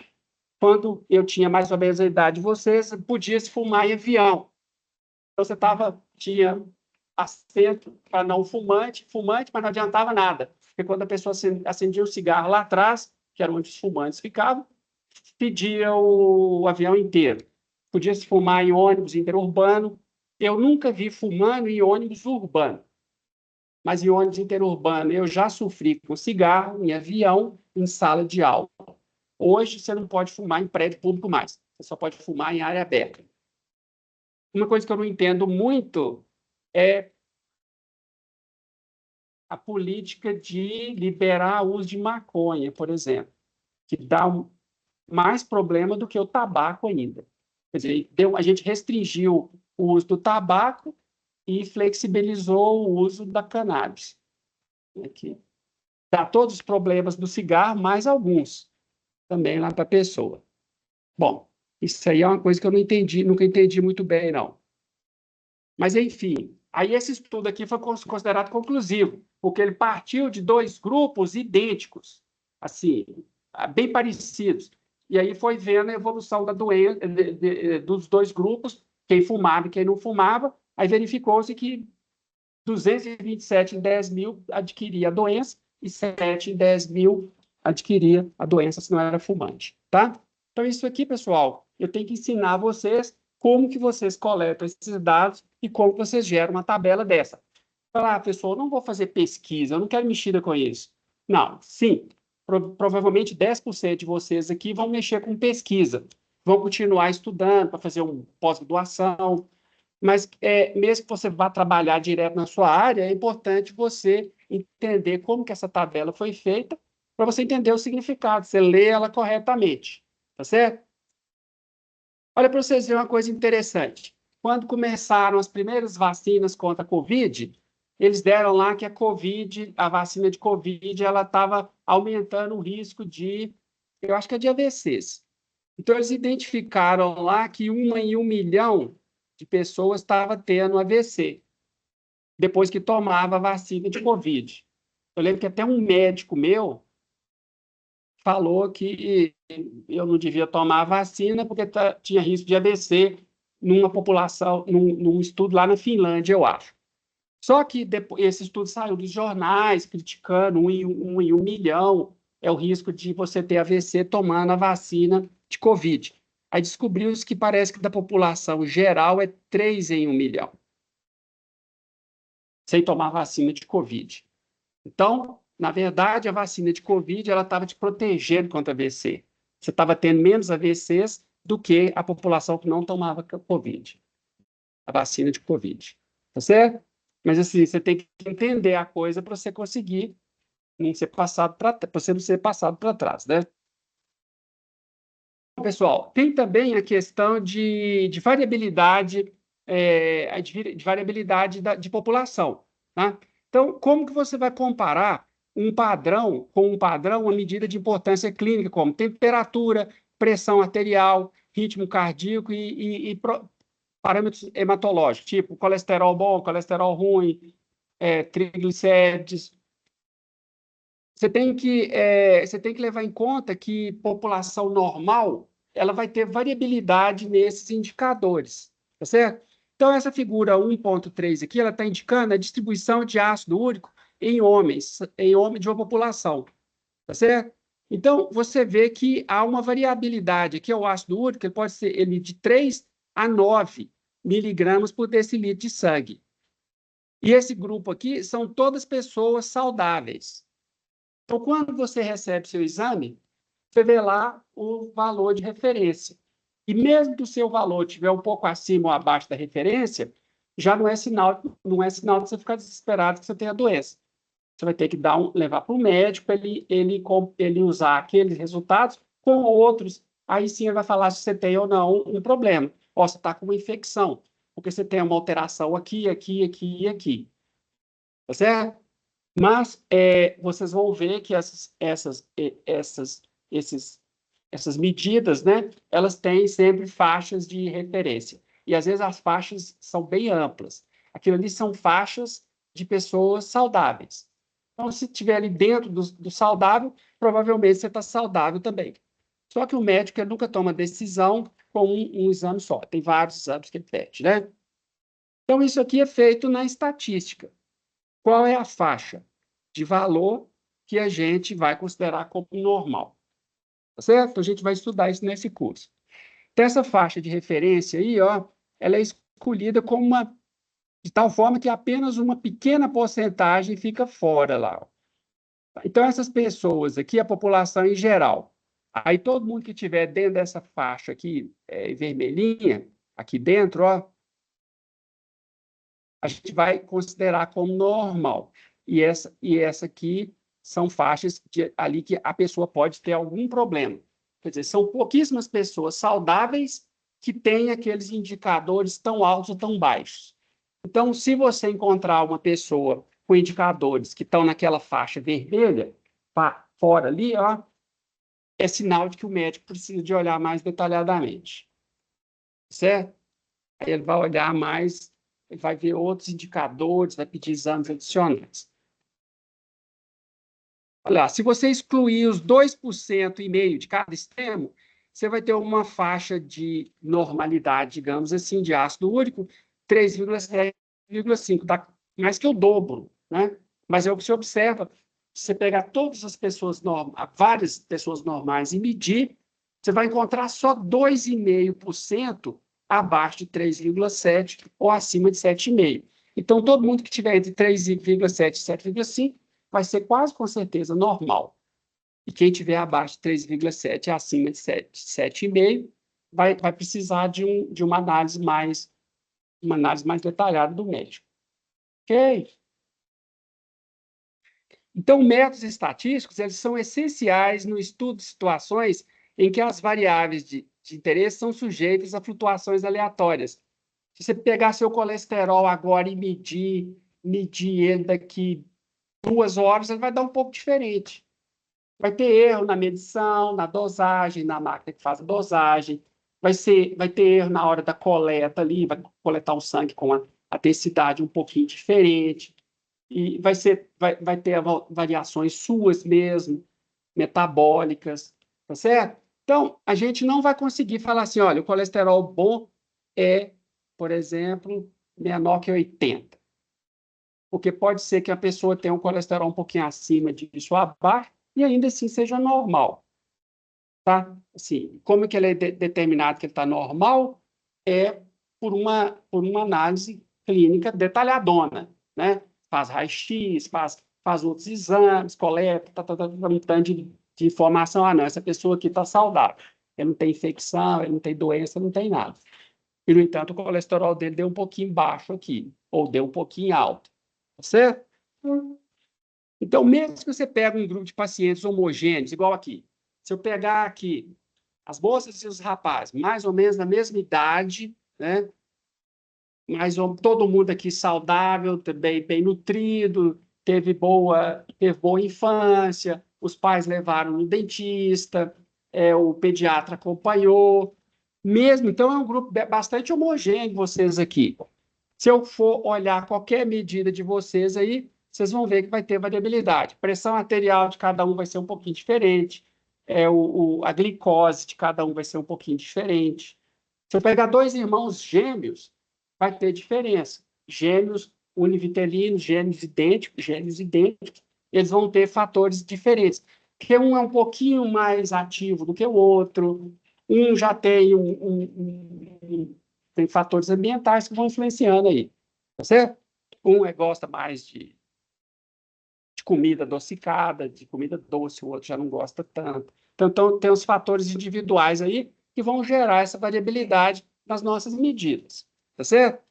Quando eu tinha mais ou menos a idade de vocês, podia-se fumar em avião. Então, tinha assento para não fumante, mas não adiantava nada. Porque quando a pessoa acendia o cigarro lá atrás, que era onde os fumantes ficavam, pedia o avião inteiro. Podia-se fumar em ônibus interurbano. Eu nunca vi fumando em ônibus urbano, mas em ônibus interurbano eu já sofri com cigarro, em avião, em sala de aula. Hoje você não pode fumar em prédio público mais, você só pode fumar em área aberta. Uma coisa que eu não entendo muito é a política de liberar o uso de maconha, por exemplo, que dá mais problema do que o tabaco ainda. Quer dizer, a gente restringiu o uso do tabaco e flexibilizou o uso da cannabis, né, que dá todos os problemas do cigarro, mais alguns também lá para a pessoa. Bom, isso aí é uma coisa que eu não entendi, nunca entendi muito bem, não. Mas, enfim, aí esse estudo aqui foi considerado conclusivo, porque ele partiu de dois grupos idênticos, assim, bem parecidos. E aí foi vendo a evolução da doença, dos dois grupos, quem fumava e quem não fumava, aí verificou-se que 227 em 10 mil adquiria a doença e 7 em 10 mil adquiria a doença se não era fumante, tá? Então, isso aqui, pessoal, eu tenho que ensinar vocês como que vocês coletam esses dados e como vocês geram uma tabela dessa. Falar, pessoal, eu não vou fazer pesquisa, eu não quero mexer com isso. Não, sim, provavelmente 10% de vocês aqui vão mexer com pesquisa, vão continuar estudando para fazer uma pós-graduação, mas mesmo que você vá trabalhar direto na sua área, é importante você entender como que essa tabela foi feita para você entender o significado, você lê ela corretamente, tá certo? Olha para vocês verem uma coisa interessante. Quando começaram as primeiras vacinas contra a Covid, eles deram lá que a vacina de Covid, ela estava aumentando o risco eu acho que é de AVCs. Então, eles identificaram lá que 1 em 1 milhão de pessoas estava tendo AVC, depois que tomava a vacina de Covid. Eu lembro que até um médico meu falou que eu não devia tomar a vacina porque tinha risco de AVC numa população, num estudo lá na Finlândia, eu acho. Só que depois, esse estudo saiu dos jornais criticando 1 em 1 milhão é o risco de você ter AVC tomando a vacina de Covid. Aí descobriu-se que parece que da população geral é 3 em 1 milhão, sem tomar vacina de Covid. Então, na verdade, a vacina de Covid ela estava te protegendo contra AVC. Você estava tendo menos AVCs do que a população que não tomava Covid, a vacina de Covid. Tá certo? Mas assim, você tem que entender a coisa para você conseguir não ser passado para você não ser passado para trás, né? Pessoal, tem também a questão de variabilidade, de variabilidade de população, tá? Então, como que você vai comparar um padrão com um padrão, uma medida de importância clínica, como temperatura, pressão arterial, ritmo cardíaco e parâmetros hematológicos, tipo colesterol bom, colesterol ruim, triglicérides. Você tem que levar em conta que população normal ela vai ter variabilidade nesses indicadores, tá certo? Então, essa figura 1.3 aqui, ela está indicando a distribuição de ácido úrico em homens de uma população, tá certo? Então, você vê que há uma variabilidade aqui, o ácido úrico, ele pode ser de 3 a 9 miligramas por decilitro de sangue. E esse grupo aqui são todas pessoas saudáveis. Então, quando você recebe seu exame, você vê lá o valor de referência. E mesmo que o seu valor estiver um pouco acima ou abaixo da referência, já não é sinal de você ficar desesperado que você tem a doença. Você vai ter que levar para o médico para ele usar aqueles resultados com outros. Aí sim ele vai falar se você tem ou não um problema. Ou você está com uma infecção, porque você tem uma alteração aqui, aqui, aqui e aqui. Tá certo? Mas vocês vão ver que essas medidas, né, elas têm sempre faixas de referência. E às vezes as faixas são bem amplas. Aquilo ali são faixas de pessoas saudáveis. Então, se estiver ali dentro do saudável, provavelmente você está saudável também. Só que o médico ele nunca toma decisão com um exame só. Tem vários exames que ele pede, né? Então, isso aqui é feito na estatística. Qual é a faixa de valor que a gente vai considerar como normal? Tá certo? A gente vai estudar isso nesse curso. Então, essa faixa de referência aí, ó, ela é escolhida como de tal forma que apenas uma pequena porcentagem fica fora lá. Ó. Então, essas pessoas aqui, a população em geral, aí todo mundo que estiver dentro dessa faixa aqui, vermelhinha, aqui dentro, ó, a gente vai considerar como normal. E essa aqui são faixas ali que a pessoa pode ter algum problema. Quer dizer, são pouquíssimas pessoas saudáveis que têm aqueles indicadores tão altos ou tão baixos. Então, se você encontrar uma pessoa com indicadores que estão naquela faixa vermelha, fora ali, ó, é sinal de que o médico precisa de olhar mais detalhadamente. Certo? Aí ele vai olhar mais, ele vai ver outros indicadores, vai pedir exames adicionais. Olha lá, se você excluir os 2,5% de cada extremo, você vai ter uma faixa de normalidade, digamos assim, de ácido úrico, 3,7,5, dá mais que o dobro, né? Mas é o que você observa, se você pegar todas as pessoas normais, várias pessoas normais e medir, você vai encontrar só 2,5% abaixo de 3,7 ou acima de 7,5. Então, todo mundo que tiver entre 3,7 e 7,5 vai ser quase com certeza normal. E quem tiver abaixo de 3,7 e acima de 7,5 vai precisar de uma análise mais detalhada do médico. Ok? Então, métodos estatísticos eles são essenciais no estudo de situações em que as variáveis de interesse são sujeitas a flutuações aleatórias. Se você pegar seu colesterol agora e medir ele daqui 2 horas, ele vai dar um pouco diferente. Vai ter erro na medição, na dosagem, na máquina que faz a dosagem. Vai ter erro na hora da coleta ali, vai coletar o sangue com a densidade um pouquinho diferente. E vai ter variações suas mesmo, metabólicas, tá certo? Então, a gente não vai conseguir falar assim, olha, o colesterol bom é, por exemplo, menor que 80. Porque pode ser que a pessoa tenha um colesterol um pouquinho acima disso ou abaixo, e ainda assim seja normal, tá? Assim, como que ele é determinado que ele está normal? É por uma análise clínica detalhadona, né? Faz raio-x, faz outros exames, coleta, um tanto de informação. Ah, não, essa pessoa aqui está saudável. Ele não tem infecção, ele não tem doença, não tem nada. E, no entanto, o colesterol dele deu um pouquinho baixo aqui, ou deu um pouquinho alto, tá certo? Então, mesmo que você pega um grupo de pacientes homogêneos, igual aqui, se eu pegar aqui as moças e os rapazes, mais ou menos na mesma idade, né? Mas todo mundo aqui saudável, bem nutrido, teve boa infância, os pais levaram no dentista, o pediatra acompanhou, mesmo, então é um grupo bastante homogêneo vocês aqui. Se eu for olhar qualquer medida de vocês aí, vocês vão ver que vai ter variabilidade. Pressão arterial de cada um vai ser um pouquinho diferente, a glicose de cada um vai ser um pouquinho diferente. Se eu pegar dois irmãos gêmeos, vai ter diferença. Gêmeos univitelinos, gêmeos idênticos, eles vão ter fatores diferentes. Porque um é um pouquinho mais ativo do que o outro, um já tem tem fatores ambientais que vão influenciando aí, tá certo? Um gosta mais de comida adocicada, de comida doce, o outro já não gosta tanto. Então, tem os fatores individuais aí que vão gerar essa variabilidade nas nossas medidas, tá certo?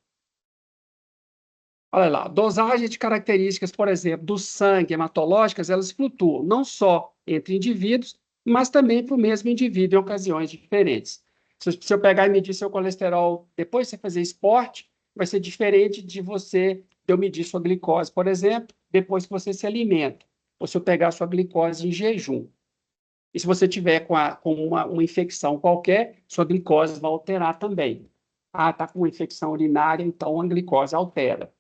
Olha lá, dosagem de características, por exemplo, do sangue hematológicas, elas flutuam não só entre indivíduos, mas também para o mesmo indivíduo em ocasiões diferentes. Se eu pegar e medir seu colesterol depois de você fazer esporte, vai ser diferente de eu medir sua glicose, por exemplo, depois que você se alimenta, ou se eu pegar sua glicose em jejum. E se você tiver com uma infecção qualquer, sua glicose vai alterar também. Ah, está com uma infecção urinária, então a glicose altera.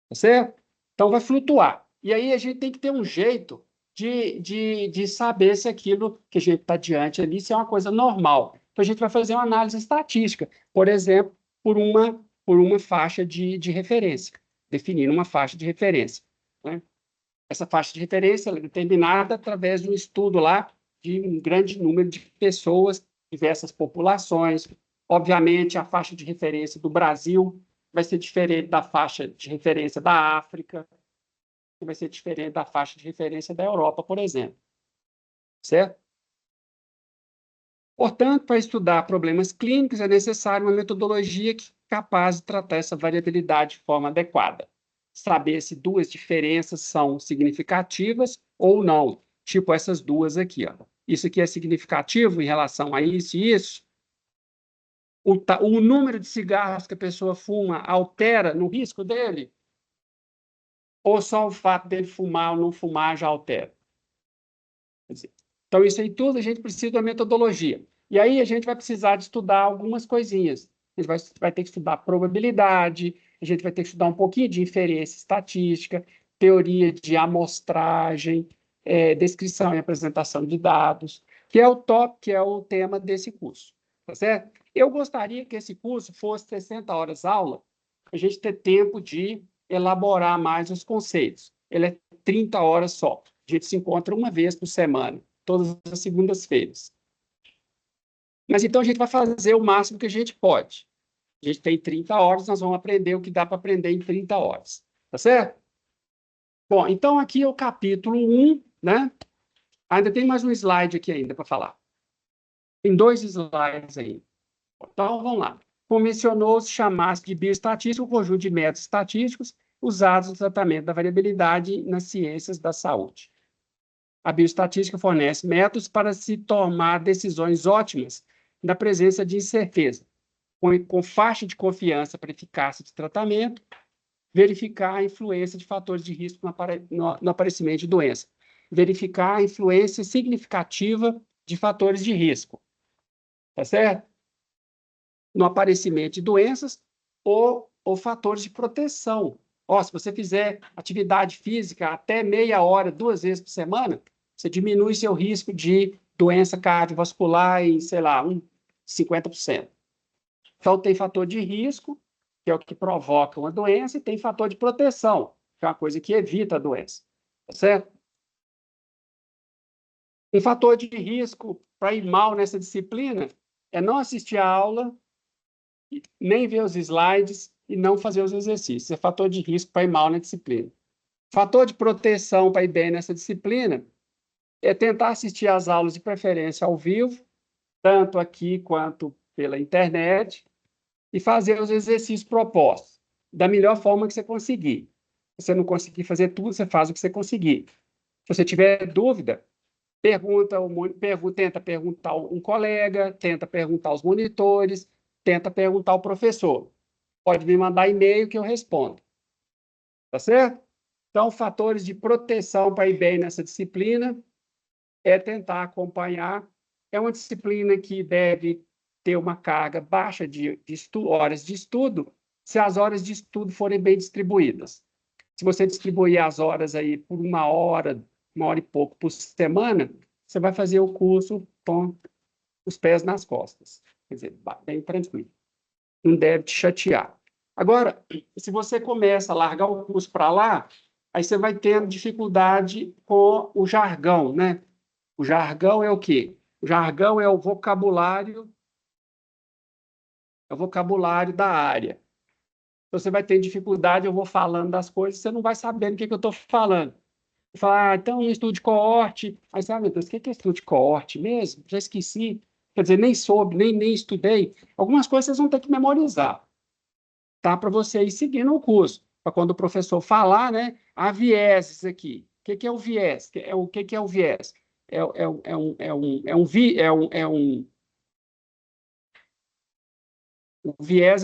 Tá certo? Então vai flutuar. E aí a gente tem que ter um jeito de saber se aquilo que a gente está diante ali se é uma coisa normal. Então, a gente vai fazer uma análise estatística, por exemplo, por uma faixa de referência, definindo uma faixa de referência, né? Essa faixa de referência ela é determinada através de um estudo lá de um grande número de pessoas, diversas populações. Obviamente, a faixa de referência do Brasil vai ser diferente da faixa de referência da África, que vai ser diferente da faixa de referência da Europa, por exemplo. Certo? Portanto, para estudar problemas clínicos, é necessária uma metodologia capaz de tratar essa variabilidade de forma adequada. Saber se duas diferenças são significativas ou não, tipo essas duas aqui. Ó. Isso aqui é significativo em relação a isso e isso? O número de cigarros que a pessoa fuma altera no risco dele? Ou só o fato dele fumar ou não fumar já altera? Quer dizer, então, isso aí tudo a gente precisa de uma metodologia. E aí a gente vai precisar de estudar algumas coisinhas. A gente vai ter que estudar probabilidade, a gente vai ter que estudar um pouquinho de inferência estatística, teoria de amostragem, descrição e apresentação de dados, que é o tema desse curso. Tá certo? Eu gostaria que esse curso fosse 60 horas aula, para a gente ter tempo de elaborar mais os conceitos. Ele é 30 horas só. A gente se encontra uma vez por semana, todas as segundas-feiras. Mas então a gente vai fazer o máximo que a gente pode. A gente tem 30 horas, nós vamos aprender o que dá para aprender em 30 horas. Tá certo? Bom, então aqui é o capítulo 1, né? Ainda tem mais um slide aqui ainda para falar. Tem 2 slides aí. Então, vamos lá. Convencionou-se chamar-se de bioestatística o conjunto de métodos estatísticos usados no tratamento da variabilidade nas ciências da saúde. A bioestatística fornece métodos para se tomar decisões ótimas na presença de incerteza, com faixa de confiança para eficácia de tratamento, verificar a influência de fatores de risco no aparecimento de doença, verificar a influência significativa de fatores de risco, tá certo? No aparecimento de doenças ou fatores de proteção. Ó, se você fizer atividade física até meia hora, 2 vezes por semana, você diminui seu risco de doença cardiovascular em, sei lá, 50%. Então, tem fator de risco, que é o que provoca uma doença, e tem fator de proteção, que é uma coisa que evita a doença. Tá certo? Um fator de risco para ir mal nessa disciplina é não assistir a aula, nem ver os slides e não fazer os exercícios. É fator de risco para ir mal na disciplina. Fator de proteção para ir bem nessa disciplina é tentar assistir às aulas de preferência ao vivo, tanto aqui quanto pela internet, e fazer os exercícios propostos da melhor forma que você conseguir. Se você não conseguir fazer tudo, você faz o que você conseguir. Se você tiver dúvida, tenta perguntar um colega, tenta perguntar os monitores, tenta perguntar o professor. Pode me mandar e-mail que eu respondo. Tá certo? Então, fatores de proteção para ir bem nessa disciplina é tentar acompanhar. É uma disciplina que deve ter uma carga baixa de horas de estudo, se as horas de estudo forem bem distribuídas. Se você distribuir as horas aí por 1 hora e pouco por semana, você vai fazer o curso com os pés nas costas. Quer dizer, bem tranquilo. Não deve te chatear. Agora, se você começa a largar o curso para lá, aí você vai tendo dificuldade com o jargão, né? O jargão é o quê? O jargão é o vocabulário da área. Então, você vai ter dificuldade, eu vou falando das coisas, você não vai sabendo o que eu estou falando. Você fala, então, um estudo de coorte. Aí você, meu Deus, o que é estudo de coorte mesmo? Já esqueci. Quer dizer, nem soube, nem estudei. Algumas coisas vocês vão ter que memorizar, tá? Para você ir seguindo o curso. Para quando o professor falar, né? Há vieses aqui. O que é o viés? O que é o viés? O viés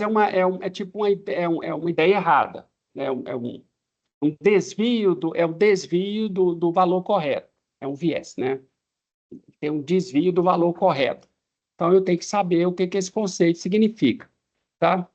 é tipo uma ideia errada, né? Um desvio do valor correto. É um viés, né? Tem um desvio do valor correto. Então, eu tenho que saber o que esse conceito significa, tá?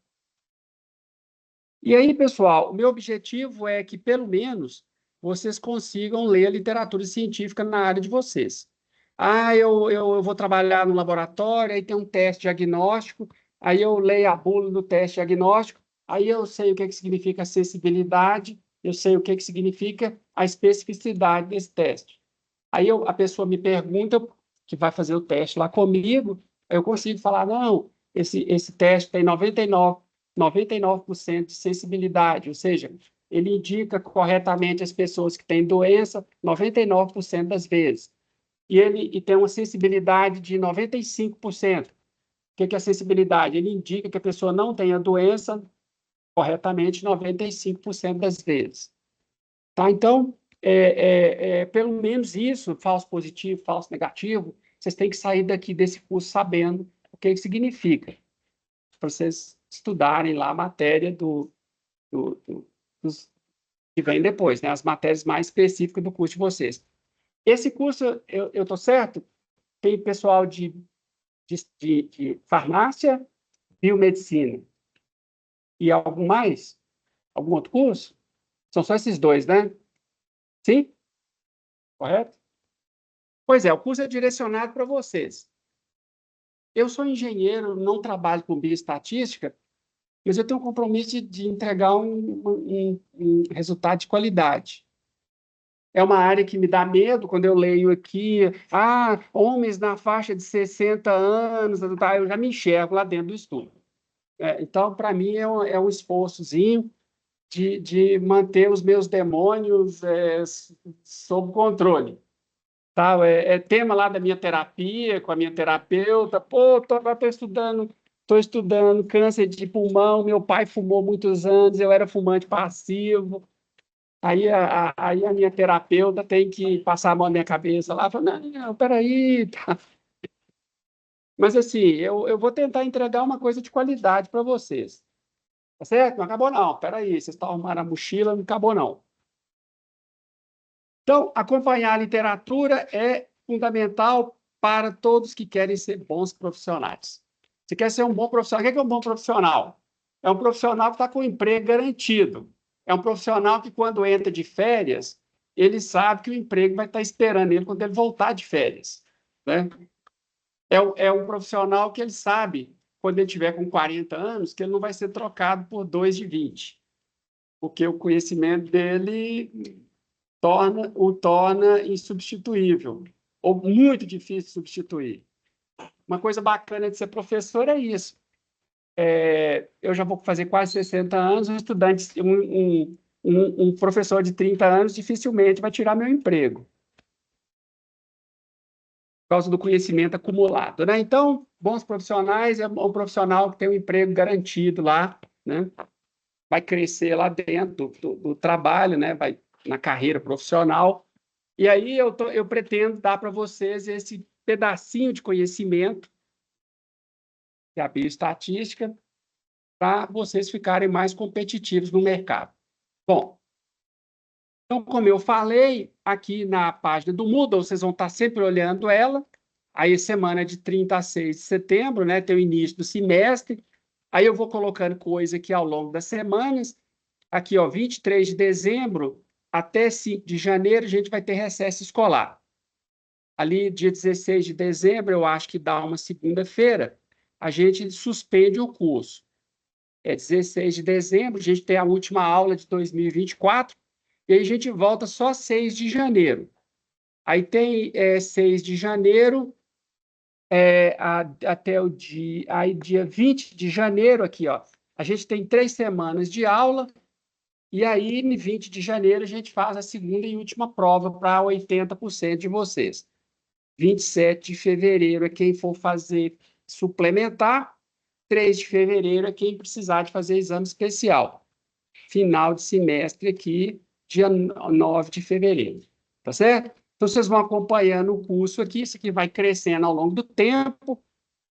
E aí, pessoal, o meu objetivo é que, pelo menos, vocês consigam ler a literatura científica na área de vocês. Ah, eu vou trabalhar no laboratório, aí tem um teste diagnóstico, aí eu leio a bula do teste diagnóstico, aí eu sei o que significa acessibilidade, eu sei o que significa a especificidade desse teste. Aí a pessoa me pergunta, que vai fazer o teste lá comigo, eu consigo falar, não, esse teste tem 99% de sensibilidade, ou seja, ele indica corretamente as pessoas que têm doença 99% das vezes. E tem uma sensibilidade de 95%. O que é a sensibilidade? Ele indica que a pessoa não tem a doença corretamente 95% das vezes. Tá? Então, pelo menos isso, falso positivo, falso negativo, vocês têm que sair daqui desse curso sabendo o que significa, para vocês estudarem lá a matéria dos que vem depois, né? As matérias mais específicas do curso de vocês. Esse curso, eu estou certo? Tem pessoal de farmácia, biomedicina e algo mais? Algum outro curso? São só esses dois, né? Sim? Correto? Pois é, o curso é direcionado para vocês. Eu sou engenheiro, não trabalho com bioestatística, mas eu tenho um compromisso de entregar um resultado de qualidade. É uma área que me dá medo quando eu leio aqui, homens na faixa de 60 anos, tá, eu já me enxergo lá dentro do estudo. Então, para mim, é um esforçozinho de manter os meus demônios sob controle. Tá? É tema lá da minha terapia, com a minha terapeuta. Pô, estou estudando câncer de pulmão, meu pai fumou muitos anos, eu era fumante passivo. Aí a minha terapeuta tem que passar a mão na minha cabeça lá, fala, não, peraí. Tá. Mas assim, eu vou tentar entregar uma coisa de qualidade para vocês. Tá certo? Não acabou não, peraí, vocês estão arrumando a mochila, não acabou não. Então, acompanhar a literatura é fundamental para todos que querem ser bons profissionais. Você quer ser um bom profissional? O que é um bom profissional? É um profissional que está com o emprego garantido. É um profissional que, quando entra de férias, ele sabe que o emprego vai estar esperando ele quando ele voltar de férias. Né? É um profissional que ele sabe, quando ele tiver com 40 anos, que ele não vai ser trocado por dois de 20, porque o conhecimento dele o torna insubstituível, ou muito difícil de substituir. Uma coisa bacana de ser professor é isso. Eu já vou fazer quase 60 anos, um professor de 30 anos dificilmente vai tirar meu emprego, por causa do conhecimento acumulado. Né? Então, bons profissionais é um profissional que tem um emprego garantido lá, né? Vai crescer lá dentro do trabalho, né? Vai na carreira profissional. E aí eu pretendo dar para vocês esse pedacinho de conhecimento, que é a bioestatística, para vocês ficarem mais competitivos no mercado. Bom, então, como eu falei, aqui na página do Moodle, vocês vão estar sempre olhando ela. Aí, semana de 30 a 6 de setembro, né, tem o início do semestre. Aí eu vou colocando coisa aqui ao longo das semanas. Aqui, ó, 23 de dezembro até 5 de janeiro, a gente vai ter recesso escolar. Ali, dia 16 de dezembro, eu acho que dá uma segunda-feira, a gente suspende o curso. 16 de dezembro, a gente tem a última aula de 2024, e aí a gente volta só 6 de janeiro. Aí tem 6 de janeiro até o dia 20 de janeiro, aqui, ó, a gente tem 3 semanas de aula, e aí, em 20 de janeiro, a gente faz a segunda e última prova para 80% de vocês. 27 de fevereiro é quem for fazer suplementar, 3 de fevereiro é quem precisar de fazer exame especial. Final de semestre aqui, dia 9 de fevereiro. Tá certo? Então, vocês vão acompanhando o curso aqui, isso aqui vai crescendo ao longo do tempo.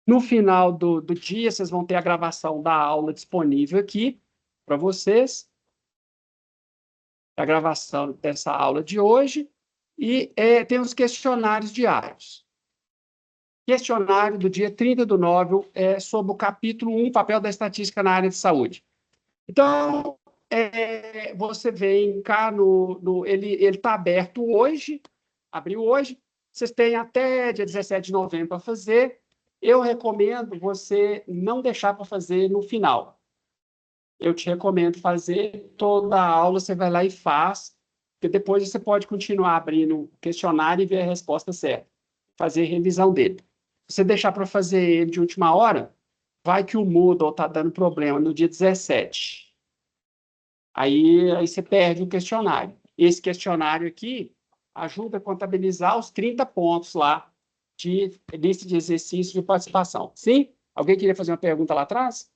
No final do dia, vocês vão ter a gravação da aula disponível aqui para vocês. A gravação dessa aula de hoje. E tem os questionários diários. Questionário do dia 30/9 sobre o capítulo 1, papel da estatística na área de saúde. Então, você vem cá ele está aberto hoje, abriu hoje, vocês têm até dia 17 de novembro para fazer. Eu recomendo você não deixar para fazer no final. Eu te recomendo fazer toda a aula, você vai lá e faz, porque depois você pode continuar abrindo o questionário e ver a resposta certa, fazer revisão dele. Se você deixar para fazer ele de última hora, vai que o Moodle está dando problema no dia 17. Aí você perde o questionário. Esse questionário aqui ajuda a contabilizar os 30 pontos lá de lista de exercícios de participação. Sim? Alguém queria fazer uma pergunta lá atrás?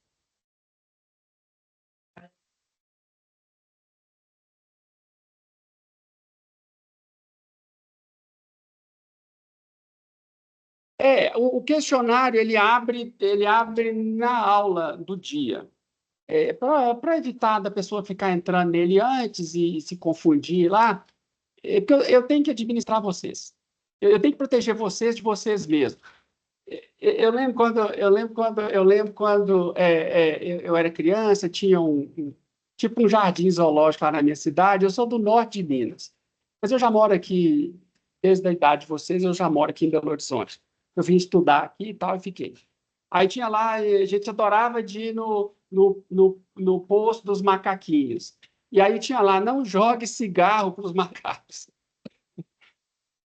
O questionário ele abre na aula do dia. Para evitar da pessoa ficar entrando nele antes e se confundir lá, porque eu tenho que administrar vocês. Eu tenho que proteger vocês de vocês mesmos. Eu lembro quando eu era criança, tinha tipo um jardim zoológico lá na minha cidade. Eu sou do norte de Minas, mas eu já moro aqui desde a idade de vocês. Eu já moro aqui em Belo Horizonte. Eu vim estudar aqui e tal e fiquei. Aí tinha lá, a gente adorava de ir no posto dos macaquinhos. E aí tinha lá, não jogue cigarro para os macacos.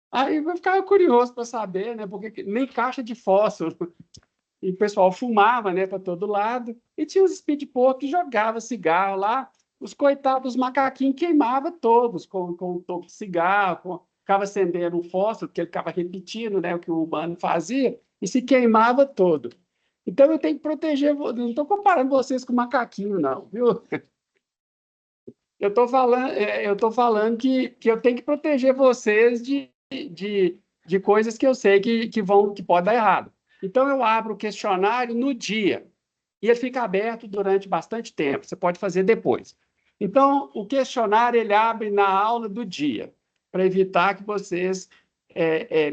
Aí eu ficava curioso para saber, né? Porque nem caixa de fósforo. E o pessoal fumava, né, para todo lado. E tinha os speed porco que jogavam cigarro lá. Os coitados dos macaquinhos queimavam todos com o toco de cigarro, ficava acendendo um fósforo, porque ele ficava repetindo, né, o que o humano fazia, e se queimava todo. Então eu tenho que proteger, não estou comparando vocês com macaquinho, não, viu? Eu tô falando que eu tenho que proteger vocês de coisas que eu sei que pode dar errado. Então, eu abro o questionário no dia e ele fica aberto durante bastante tempo. Você pode fazer depois. Então, o questionário ele abre na aula do dia, para evitar que vocês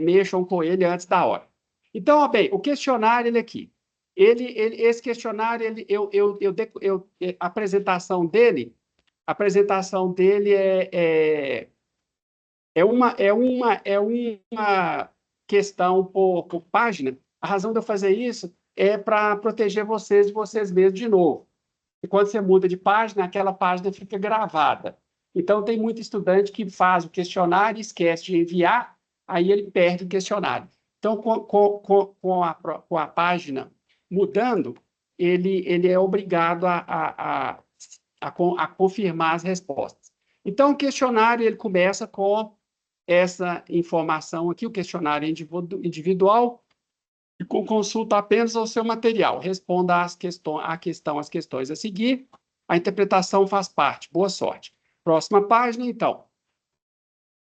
mexam com ele antes da hora. Então, ó, bem, o questionário ele aqui. Esse questionário, a apresentação dele é uma questão por página. A razão de eu fazer isso é para proteger vocês de vocês mesmos de novo. E quando você muda de página, aquela página fica gravada. Então, tem muito estudante que faz o questionário e esquece de enviar, aí ele perde o questionário. Então, com a página mudando, ele é obrigado a confirmar as respostas. Então, o questionário ele começa com essa informação aqui, o questionário individual, e com consulta apenas ao seu material. Responda às as questões a seguir. A interpretação faz parte. Boa sorte. Próxima página, então.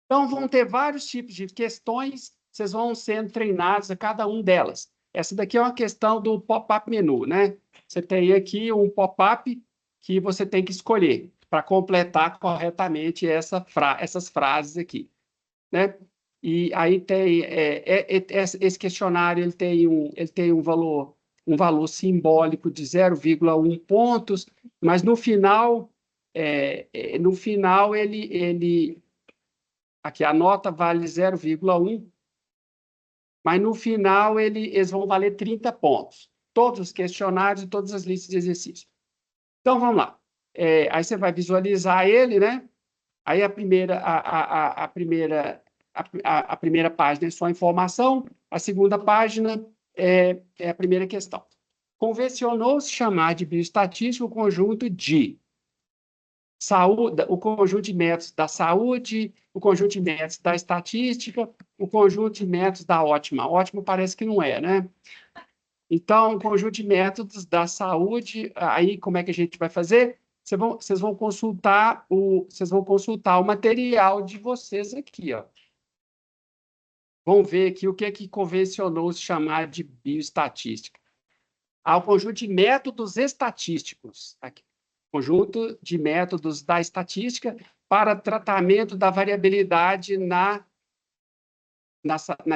Então, vão ter vários tipos de questões, vocês vão sendo treinados a cada um delas. Essa daqui é uma questão do pop-up menu, né? Você tem aqui um pop-up que você tem que escolher para completar corretamente essas frases aqui, né? E aí tem esse questionário ele tem um valor simbólico de 0,1 pontos, mas no final ele aqui a nota vale 0,1, mas no final eles vão valer 30 pontos. Todos os questionários e todas as listas de exercícios. Então vamos lá. Aí você vai visualizar ele, né? Aí a primeira página é só informação, a segunda página é a primeira questão. Convencionou-se chamar de bioestatística o conjunto de saúde, o conjunto de métodos da saúde, o conjunto de métodos da estatística, o conjunto de métodos da ótima. Ótimo parece que não é, né? Então, o conjunto de métodos da saúde, aí como é que a gente vai fazer? Vocês vão consultar o material de vocês aqui, ó. Vão ver aqui o que é que convencionou se chamar de bioestatística. Há o conjunto de métodos estatísticos. Aqui. Conjunto de métodos da estatística para tratamento da variabilidade na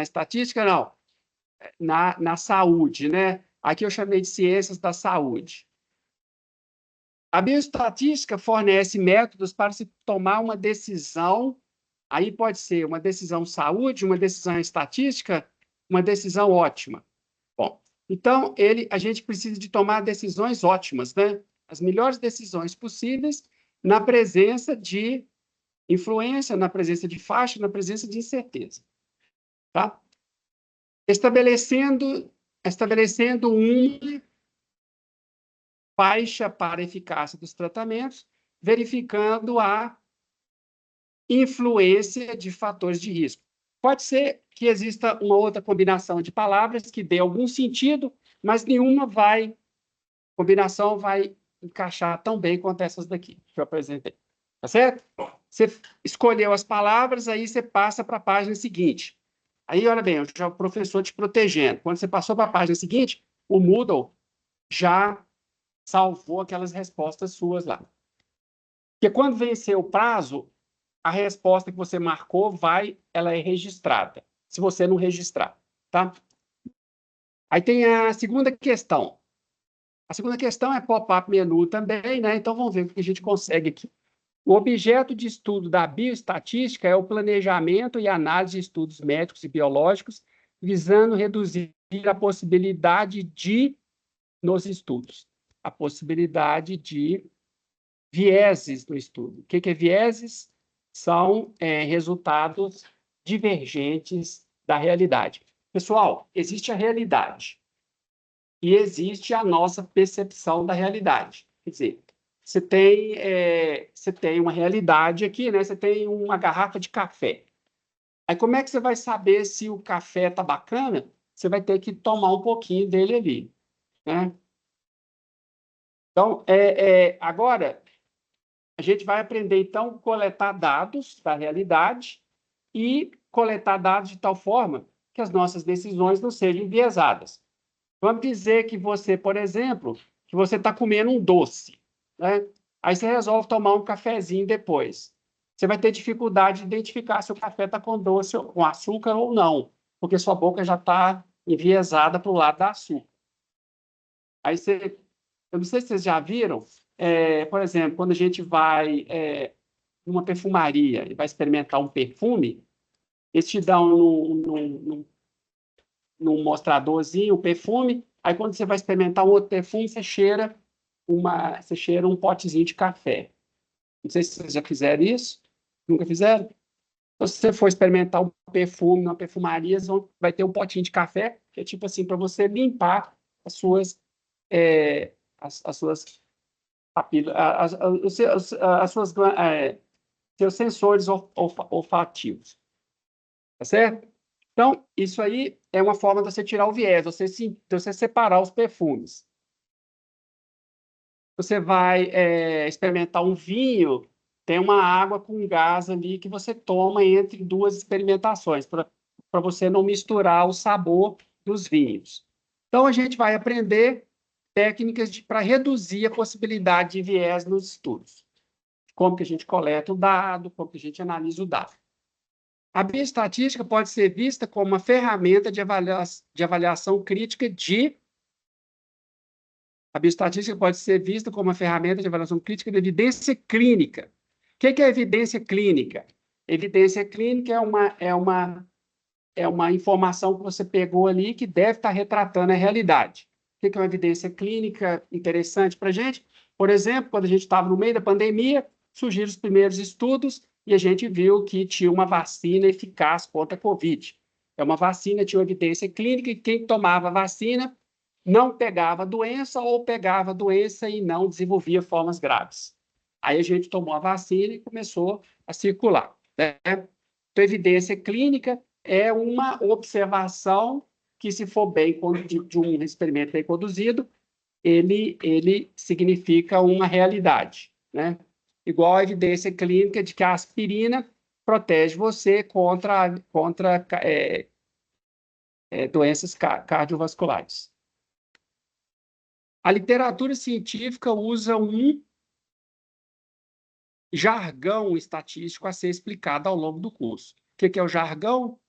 estatística, não, na saúde, né? Aqui eu chamei de ciências da saúde. A bioestatística fornece métodos para se tomar uma decisão, aí pode ser uma decisão saúde, uma decisão estatística, uma decisão ótima. Bom, então a gente precisa de tomar decisões ótimas, né? As melhores decisões possíveis na presença de influência, na presença de faixa, na presença de incerteza, tá? Estabelecendo uma faixa para a eficácia dos tratamentos, verificando a influência de fatores de risco. Pode ser que exista uma outra combinação de palavras que dê algum sentido, mas nenhuma combinação vai encaixar tão bem quanto essas daqui que eu apresentei. Tá certo? Você escolheu as palavras, aí você passa para a página seguinte. Aí, olha bem, já o professor te protegendo. Quando você passou para a página seguinte, o Moodle já salvou aquelas respostas suas lá. Porque quando vencer o prazo, a resposta que você marcou ela é registrada, se você não registrar, tá? Aí tem a segunda questão. A segunda questão é pop-up menu também, né? Então vamos ver o que a gente consegue aqui. O objeto de estudo da bioestatística é o planejamento e análise de estudos médicos e biológicos, visando reduzir a possibilidade nos estudos, a possibilidade de vieses no estudo. O que é vieses? São resultados divergentes da realidade. Pessoal, existe a realidade e existe a nossa percepção da realidade. Quer dizer, você tem uma realidade aqui, né? Você tem uma garrafa de café. Aí como é que você vai saber se o café está bacana? Você vai ter que tomar um pouquinho dele ali, né? Então, agora, a gente vai aprender, então, a coletar dados da realidade e coletar dados de tal forma que as nossas decisões não sejam enviesadas. Vamos dizer que você, por exemplo, que você está comendo um doce, né? Aí você resolve tomar um cafezinho depois. Você vai ter dificuldade de identificar se o café está com doce, com açúcar ou não, porque sua boca já está enviesada para o lado da açúcar. Aí você, eu não sei se vocês já viram, por exemplo, quando a gente vai numa perfumaria e vai experimentar um perfume, eles te dão num mostradorzinho o perfume, aí quando você vai experimentar um outro perfume, você cheira um potezinho de café. Não sei se vocês já fizeram isso, nunca fizeram? Então, se você for experimentar um perfume na perfumaria, vai ter um potinho de café, que é tipo assim, para você limpar as suas papilas, seus sensores olfativos. Tá certo? Então, isso aí é uma forma de você tirar o viés, de você separar os perfumes. Você vai experimentar um vinho, tem uma água com gás ali que você toma entre duas experimentações, para você não misturar o sabor dos vinhos. Então, a gente vai aprender técnicas para reduzir a possibilidade de viés nos estudos. Como que a gente coleta o dado, como que a gente analisa o dado. A bioestatística pode ser vista como uma ferramenta de avaliação crítica de. A bioestatística pode ser vista como uma ferramenta de avaliação crítica de evidência clínica. O que é evidência clínica? Evidência clínica é uma informação que você pegou ali que deve estar retratando a realidade. O que é uma evidência clínica interessante para a gente? Por exemplo, quando a gente estava no meio da pandemia, surgiram os primeiros estudos e a gente viu que tinha uma vacina eficaz contra a Covid. É uma vacina, tinha uma evidência clínica, e quem tomava a vacina não pegava a doença ou pegava a doença e não desenvolvia formas graves. Aí a gente tomou a vacina e começou a circular, né? Então, evidência clínica é uma observação que, se for bem de um experimento bem conduzido, ele significa uma realidade, né? Igual a evidência clínica de que a aspirina protege você contra doenças cardiovasculares. A literatura científica usa um jargão estatístico a ser explicado ao longo do curso. O que é o jargão?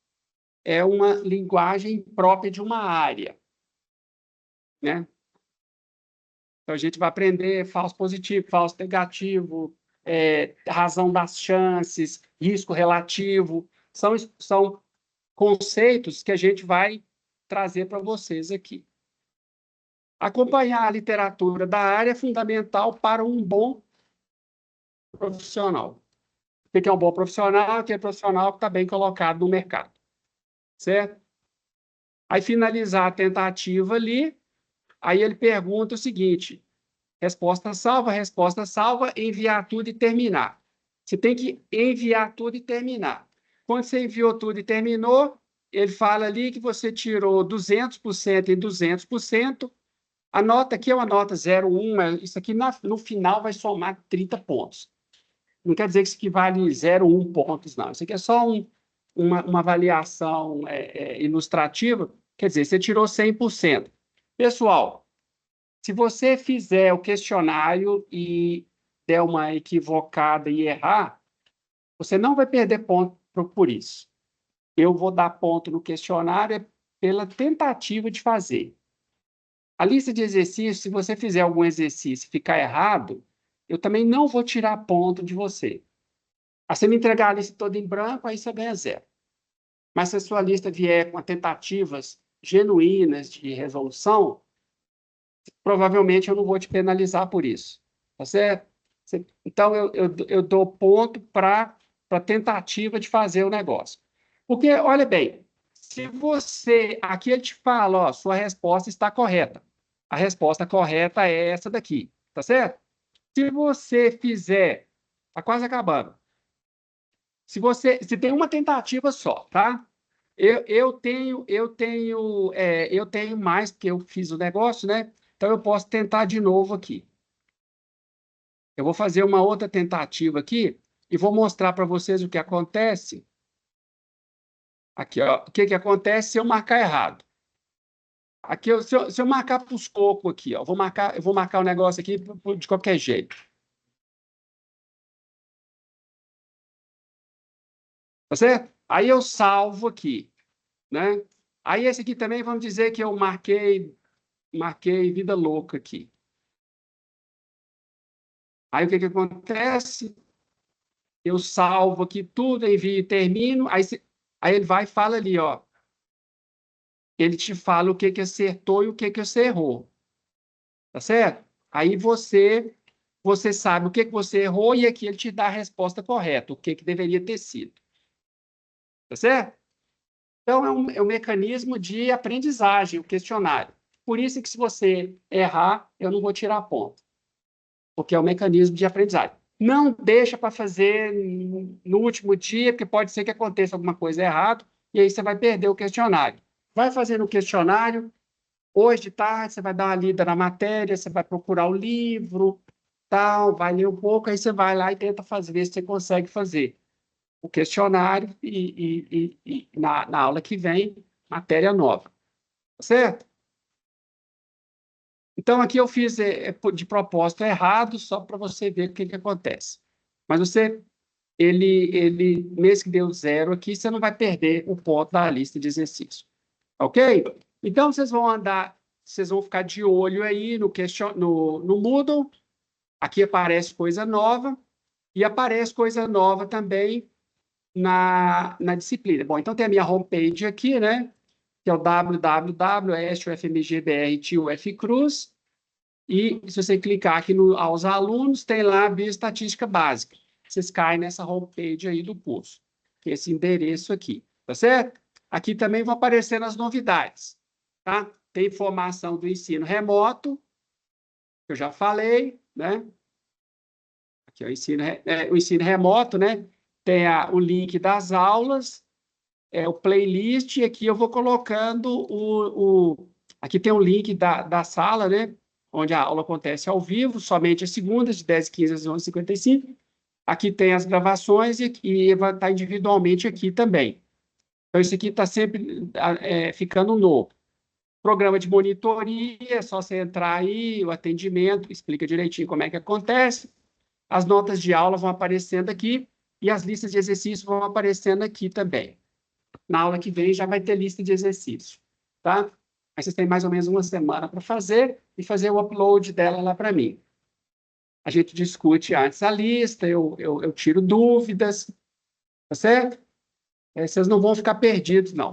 É uma linguagem própria de uma área, né? Então, a gente vai aprender falso positivo, falso negativo, razão das chances, risco relativo. São conceitos que a gente vai trazer para vocês aqui. Acompanhar a literatura da área é fundamental para um bom profissional. O que é um bom profissional? Aquele profissional que está bem colocado no mercado. Certo? Aí, finalizar a tentativa ali, aí ele pergunta o seguinte: resposta salva, enviar tudo e terminar. Você tem que enviar tudo e terminar. Quando você enviou tudo e terminou, ele fala ali que você tirou 200% em 200%. A nota aqui é uma nota 0,1, isso aqui no final vai somar 30 pontos. Não quer dizer que isso equivale a 0,1 pontos, não. Isso aqui é só uma avaliação ilustrativa. Quer dizer, você tirou 100%. Pessoal, se você fizer o questionário e der uma equivocada e errar, você não vai perder ponto por isso. Eu vou dar ponto no questionário pela tentativa de fazer. A lista de exercícios, se você fizer algum exercício e ficar errado, eu também não vou tirar ponto de você. Se você me entregar a lista toda em branco, aí você ganha 0. Mas se a sua lista vier com tentativas genuínas de resolução, provavelmente eu não vou te penalizar por isso. Tá certo? Então, eu dou ponto para a tentativa de fazer o negócio. Porque, olha bem, se você... Aqui ele te fala, ó, sua resposta está correta. A resposta correta é essa daqui. Tá certo? Se você fizer... Está quase acabando. Se tem uma tentativa só, tá? Eu tenho mais, porque eu fiz o negócio, né? Então, eu posso tentar de novo aqui. Eu vou fazer uma outra tentativa aqui e vou mostrar para vocês o que acontece. Aqui, ó, o que acontece se eu marcar errado. Aqui, se eu marcar para os cocos aqui, ó, eu vou marcar o negócio aqui de qualquer jeito. Tá certo? Aí eu salvo aqui, né? Aí esse aqui também, vamos dizer que eu marquei vida louca aqui. Aí o que acontece? Eu salvo aqui tudo, envio e termino. Aí ele vai e fala ali, ó. Ele te fala o que acertou e o que você errou. Tá certo? Aí você sabe o que você errou e aqui ele te dá a resposta correta, o que deveria ter sido. Tá certo? Então, é um mecanismo de aprendizagem, o questionário. Por isso que, se você errar, eu não vou tirar ponto, porque é um mecanismo de aprendizagem. Não deixa para fazer no último dia, porque pode ser que aconteça alguma coisa errada, e aí você vai perder o questionário. Vai fazendo o questionário, hoje de tarde você vai dar uma lida na matéria, você vai procurar o livro, tal, vai ler um pouco, aí você vai lá e tenta fazer, ver se você consegue fazer o questionário e na aula que vem, matéria nova. Tá certo? Então, aqui eu fiz de propósito errado, só para você ver o que acontece. Mas mesmo que deu 0 aqui, você não vai perder o ponto da lista de exercícios. Ok? Então, vocês vão ficar de olho aí no Moodle. Aqui aparece coisa nova, e aparece coisa nova também na disciplina. Bom, então tem a minha homepage aqui, né? Que é o www.ufmgbr.ufcruz. E se você clicar aqui aos alunos, tem lá a bioestatística básica. Vocês caem nessa homepage aí do curso, que é esse endereço aqui, tá certo? Aqui também vão aparecendo as novidades, tá? Tem informação do ensino remoto, que eu já falei, né? Aqui é o ensino remoto, né? Tem o link das aulas, o playlist, e aqui eu vou colocando aqui tem o link da sala, né? Onde a aula acontece ao vivo, somente às segundas, de 10h15 às 11h55. Aqui tem as gravações e vai estar individualmente aqui também. Então, isso aqui está sempre ficando novo. Programa de monitoria, é só você entrar aí, o atendimento, explica direitinho como é que acontece. As notas de aula vão aparecendo aqui e as listas de exercícios vão aparecendo aqui também. Na aula que vem já vai ter lista de exercícios, tá? Aí vocês têm mais ou menos uma semana para fazer e fazer o upload dela lá para mim. A gente discute antes a lista, eu tiro dúvidas, tá certo? Vocês não vão ficar perdidos, não.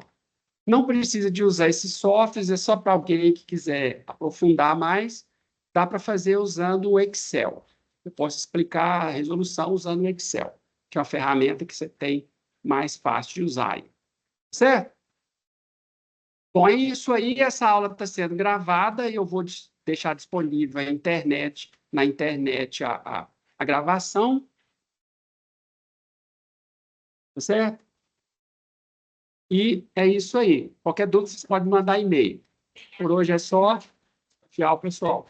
Não precisa de usar esses softwares, é só para alguém que quiser aprofundar mais, dá para fazer usando o Excel. Eu posso explicar a resolução usando o Excel, que é uma ferramenta que você tem mais fácil de usar aí. Certo? Bom, é isso aí. Essa aula está sendo gravada e eu vou deixar disponível na internet a gravação, tá certo? E é isso aí. Qualquer dúvida, vocês podem mandar e-mail. Por hoje é só. Tchau, pessoal.